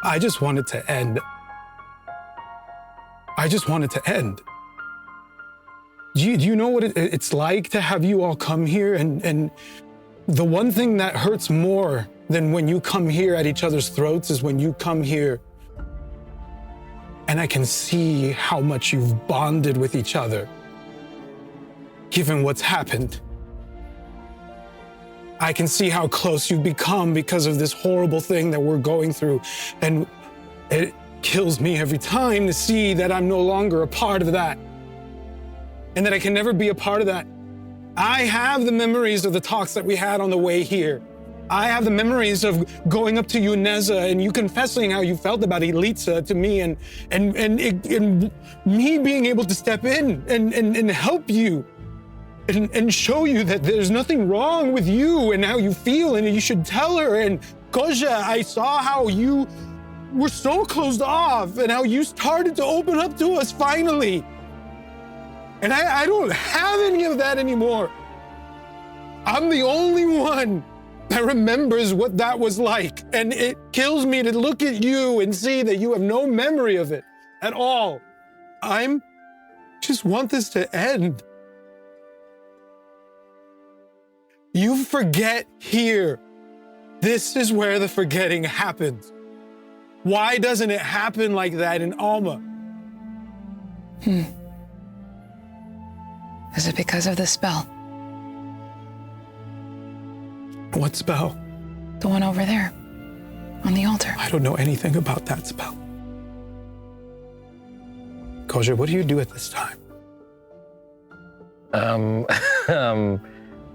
I just wanted to end. Do you know what it's like to have you all come here? And the one thing that hurts more than when you come here at each other's throats is when you come here and I can see how much you've bonded with each other, given what's happened. I can see how close you've become because of this horrible thing that we're going through. And it kills me every time to see that I'm no longer a part of that and that I can never be a part of that. I have the memories of the talks that we had on the way here. I have the memories of going up to you, Neza, and you confessing how you felt about Elitza to me, and me being able to step in and help you and show you that there's nothing wrong with you and how you feel, and you should tell her. And Koja, I saw how you were so closed off and how you started to open up to us finally. And I don't have any of that anymore. I'm the only one that remembers what that was like. And it kills me to look at you and see that you have no memory of it at all. I just want this to end. You forget here. This is where the forgetting happens. Why doesn't it happen like that in Alma? Is it because of the spell? What spell? The one over there, on the altar. I don't know anything about that spell. Koja, what do you do at this time?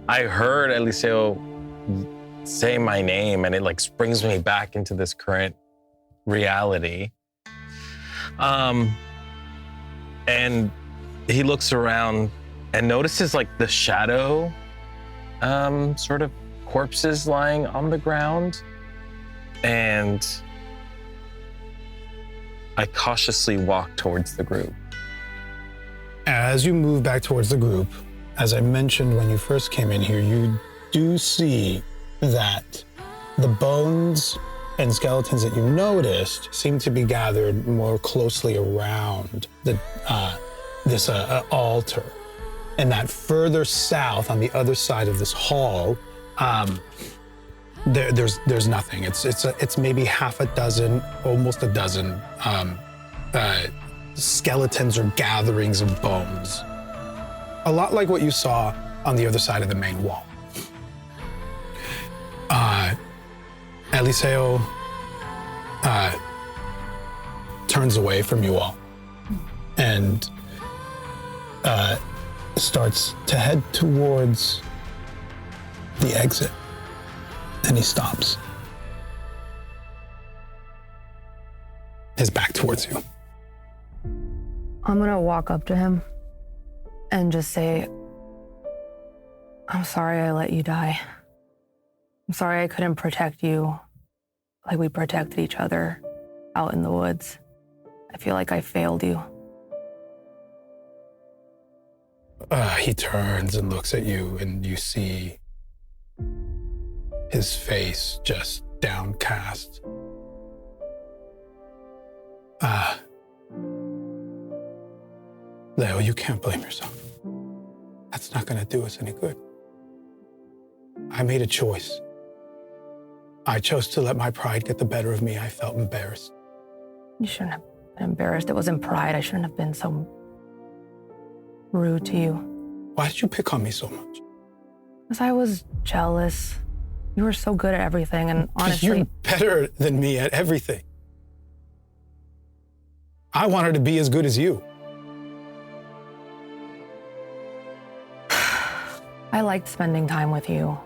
I heard Eliseo say my name, and it like brings me back into this current reality. And he looks around and notices like the shadow sort of corpses lying on the ground. And I cautiously walk towards the group. As you move back towards the group, as I mentioned when you first came in here, you do see that the bones and skeletons that you noticed seem to be gathered more closely around this altar. And that further south, on the other side of this hall, there's nothing. It's maybe half a dozen, almost a dozen skeletons or gatherings of bones. A lot like what you saw on the other side of the main wall. Eliseo turns away from you all and starts to head towards the exit. And he stops. His back towards you. I'm gonna walk up to him and just say, I'm sorry I let you die. I'm sorry I couldn't protect you like we protected each other out in the woods. I feel like I failed you. He turns and looks at you, and you see his face just downcast. Leo, you can't blame yourself. That's not gonna do us any good. I made a choice. I chose to let my pride get the better of me. I felt embarrassed. You shouldn't have been embarrassed. It wasn't pride. I shouldn't have been so rude to you. Why did you pick on me so much? Because I was jealous. You were so good at everything, and honestly... You're better than me at everything. I wanted to be as good as you. I liked spending time with you.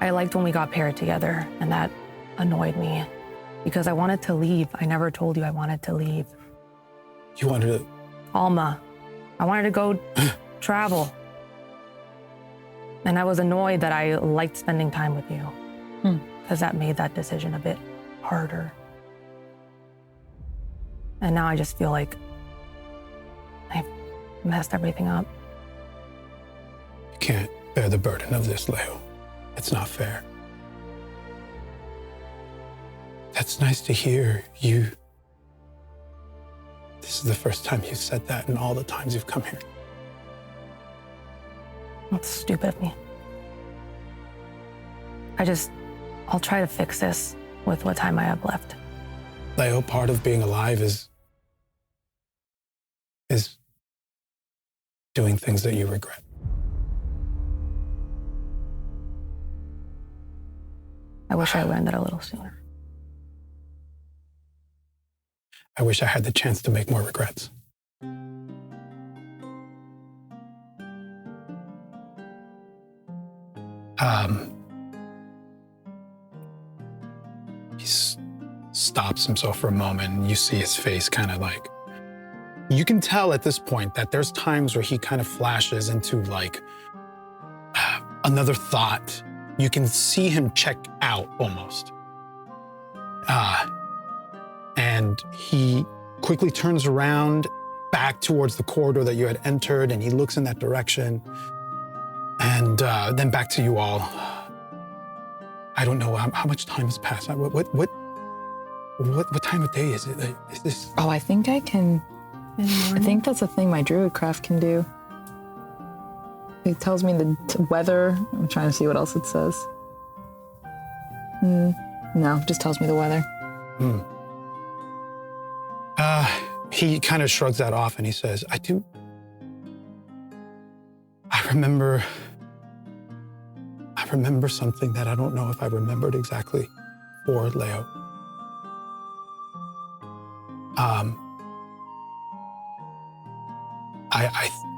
I liked when we got paired together, and that annoyed me because I wanted to leave. I never told you I wanted to leave. You wanted to... Alma. I wanted to go travel. And I was annoyed that I liked spending time with you because that made that decision a bit harder. And now I just feel like I've messed everything up. You can't bear the burden of this, Leo. It's not fair. That's nice to hear. This is the first time you said that in all the times you've come here. That's stupid of me. I'll try to fix this with what time I have left. Leo, part of being alive is doing things that you regret. I wish I learned that a little sooner. I wish I had the chance to make more regrets. He stops himself for a moment, and you see his face kind of like... You can tell at this point that there's times where he kind of flashes into like another thought. You can see him check out almost. And he quickly turns around back towards the corridor that you had entered, and he looks in that direction. And then back to you all. I don't know how much time has passed. What time of day is it? Is this? Oh, I think I can. I think that's a thing my druidcraft can do. It tells me the weather. I'm trying to see what else it says. No, it just tells me the weather. He kind of shrugs that off and he says, I remember something that I don't know if I remembered exactly for Leo.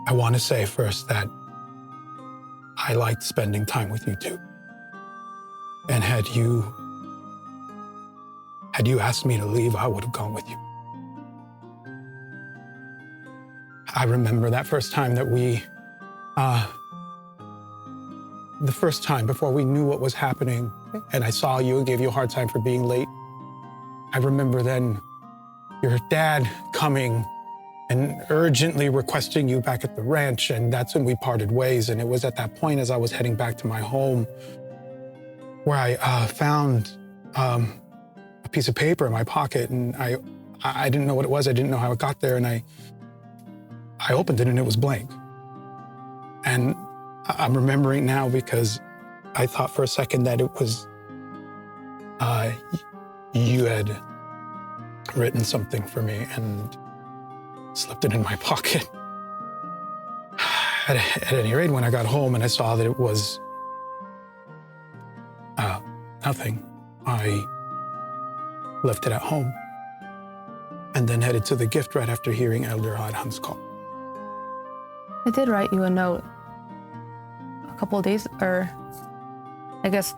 I want to say first that I liked spending time with you too. And had you asked me to leave, I would have gone with you. I remember that first time that the first time before we knew what was happening, and I saw you and gave you a hard time for being late. I remember then your dad coming and urgently requesting you back at the ranch, and that's when we parted ways. And it was at that point, as I was heading back to my home, where I found a piece of paper in my pocket, and I didn't know what it was. I didn't know how it got there, and I opened it, and it was blank. And I'm remembering now because I thought for a second that it was you had written something for me and slipped it in my pocket. At any rate, when I got home and I saw that it was nothing, I left it at home and then headed to the gift right after hearing Elder Adham's call. I did write you a note a couple of days, or I guess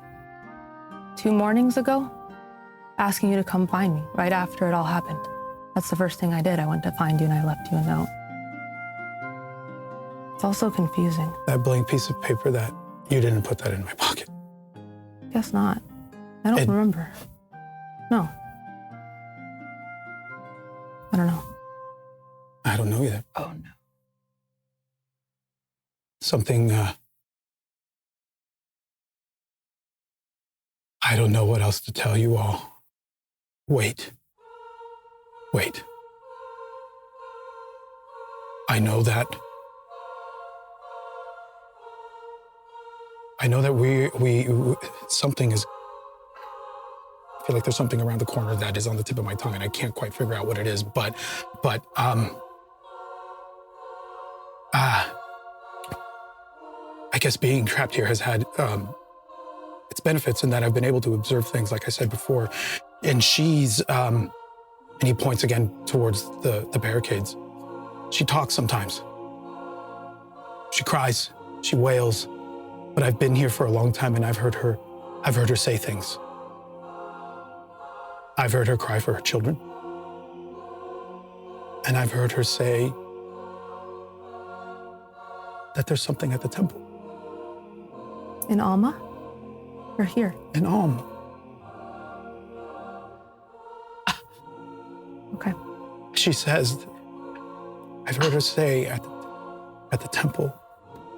2 mornings ago, asking you to come find me right after it all happened. That's the first thing I did. I went to find you and I left you a note. It's also confusing. That blank piece of paper, that you didn't put that in my pocket. Guess not. I don't remember. No. I don't know. I don't know either. Oh, no. Something, I don't know what else to tell you all. Wait. I know that we something is, I feel like there's something around the corner that is on the tip of my tongue and I can't quite figure out what it is, but I guess being trapped here has had its benefits in that I've been able to observe things, like I said before. And she's, and he points again towards the barricades. She talks sometimes. She cries, she wails, but I've been here for a long time and I've heard her say things. I've heard her cry for her children. And I've heard her say that there's something at the temple. In Alma? Or here? In Alma. Okay. She says, I've heard her say at the temple,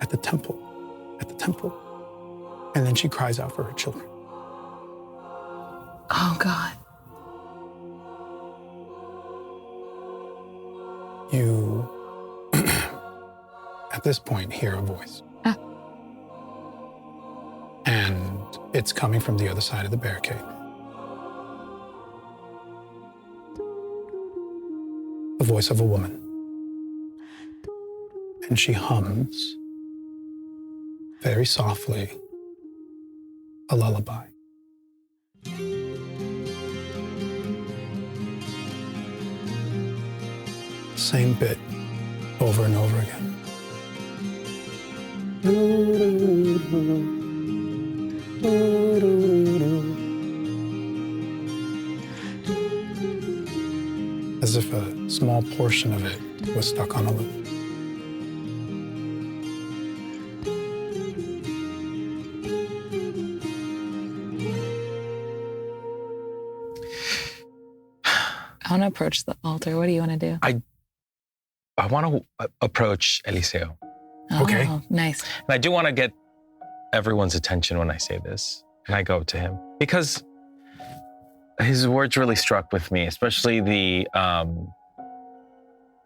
at the temple, at the temple. And then she cries out for her children. Oh, God. You, at this point, hear a voice. And it's coming from the other side of the barricade. The voice of a woman. And she hums, very softly, a lullaby. Same bit over and over again. As if a small portion of it was stuck on a loop. I want to approach the altar. What do you want to do? I want to approach Eliseo. Okay. Oh, nice. And I do want to get everyone's attention when I say this. And I go to him because his words really struck with me, especially the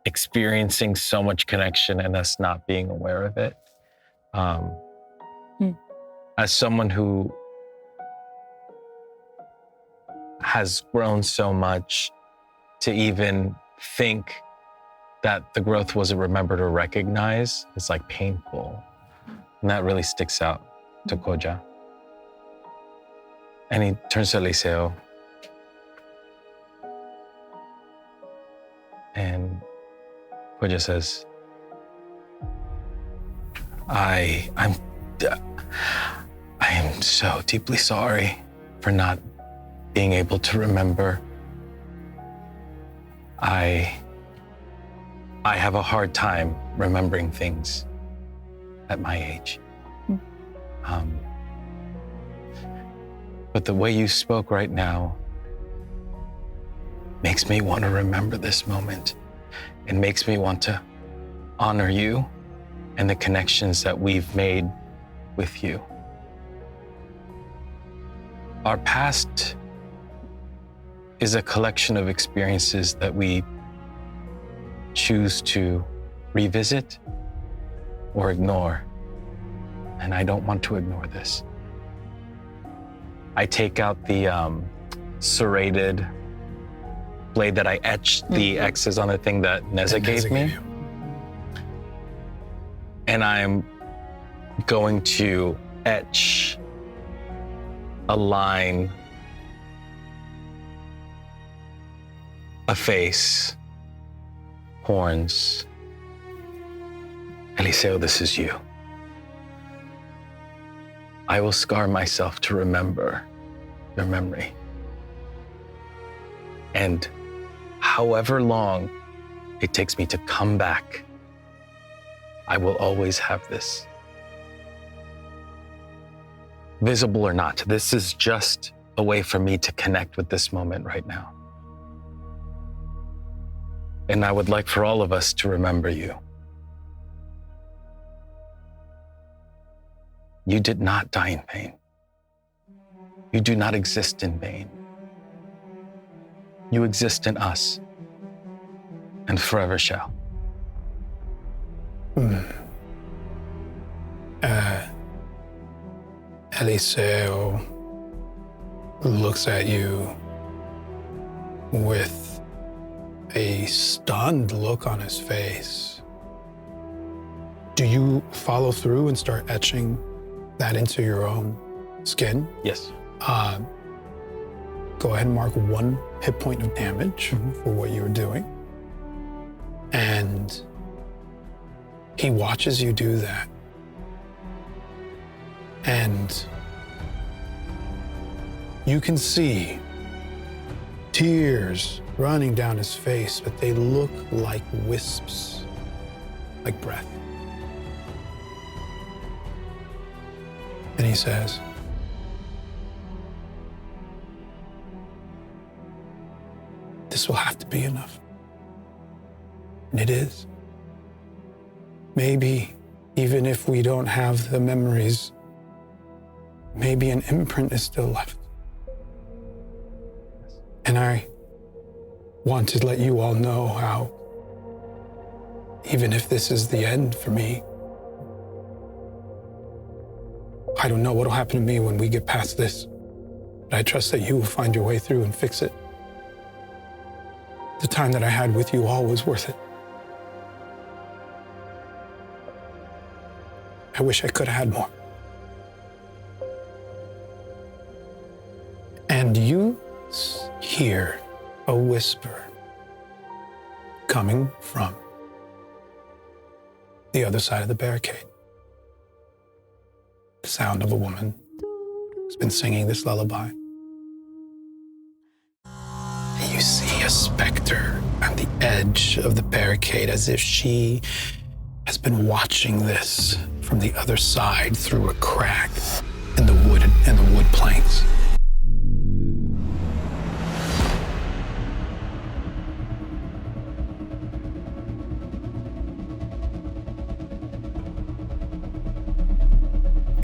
experiencing so much connection and us not being aware of it. As someone who has grown so much to even think that the growth wasn't remembered or recognized, it's like painful. And that really sticks out to Quolla. And he turns to Eliseo. And Quolla says, I am so deeply sorry for not being able to remember. I have a hard time remembering things at my age. But the way you spoke right now makes me want to remember this moment. It makes me want to honor you and the connections that we've made with you. Our past is a collection of experiences that we choose to revisit or ignore. And I don't want to ignore this. I take out the serrated blade that I etched the X's on the thing that Neza gave me. And I'm going to etch a line, a face, horns. Eliseo, this is you. I will scar myself to remember your memory. And however long it takes me to come back, I will always have this. Visible or not, this is just a way for me to connect with this moment right now. And I would like for all of us to remember you. You did not die in vain. You do not exist in vain. You exist in us and forever shall. Eliseo looks at you with a stunned look on his face. Do you follow through and start etching that into your own skin? Yes. Go ahead and mark 1 hit point of damage for what you're doing. And he watches you do that. And you can see tears running down his face, but they look like wisps, like breath. And he says, "This will have to be enough." And it is. Maybe even if we don't have the memories, maybe an imprint is still left. And I want to let you all know how, even if this is the end for me, I don't know what'll happen to me when we get past this, but I trust that you will find your way through and fix it. The time that I had with you all was worth it. I wish I could have had more. And you hear a whisper coming from the other side of the barricade. The sound of a woman who's been singing this lullaby. And you see a specter on the edge of the barricade, as if she has been watching this from the other side through a crack in the wood planks.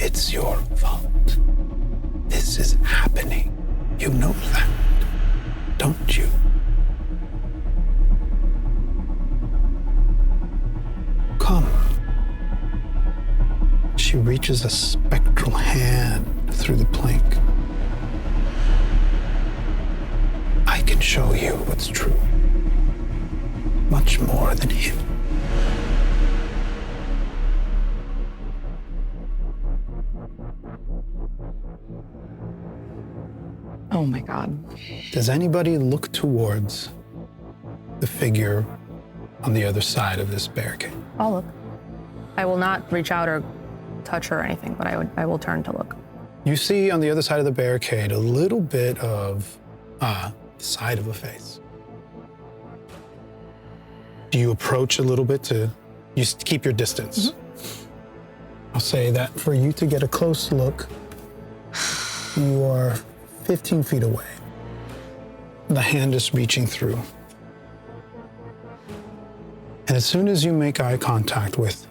It's your fault. This is happening. You know that, don't you? Come. She reaches a spectral hand through the plank. I can show you what's true. Much more than him. Oh my God. Does anybody look towards the figure on the other side of this barricade? I'll look. I will not reach out or touch her or anything, but I will turn to look. You see on the other side of the barricade a little bit of the side of a face. Do you approach a little bit to keep your distance? I'll say that for you to get a close look, you are 15 feet away. The hand is reaching through. And as soon as you make eye contact with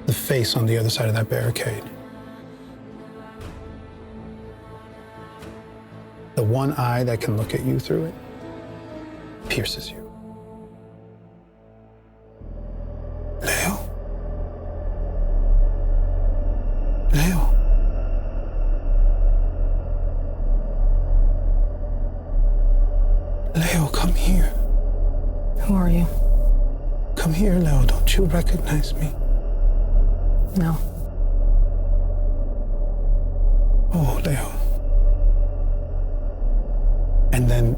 the face on the other side of that barricade, the one eye that can look at you through it pierces you. Leo? Leo? Leo, come here. Who are you? Come here, Leo. Don't you recognize me? No. Oh, Leo. And then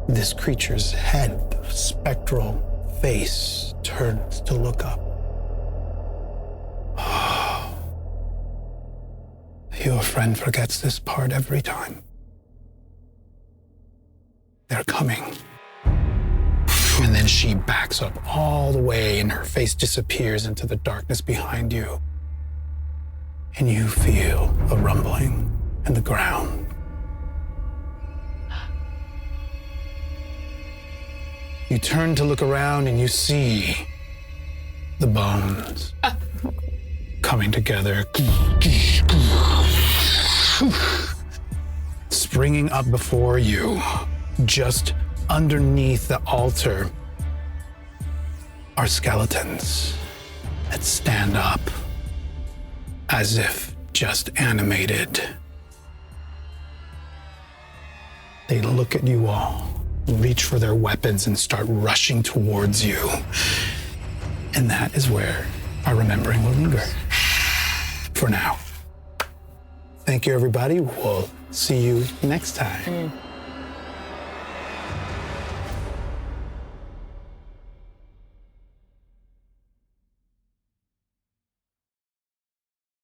this creature's head, spectral face, turns to look up. Your friend forgets this part every time. They're coming. And then she backs up all the way and her face disappears into the darkness behind you. And you feel a rumbling in the ground. You turn to look around and you see the bones coming together. Springing up before you, just underneath the altar, are skeletons that stand up as if just animated. They look at you all, reach for their weapons, and start rushing towards you. And that is where our remembering will linger. For now. Thank you, everybody. We'll see you next time.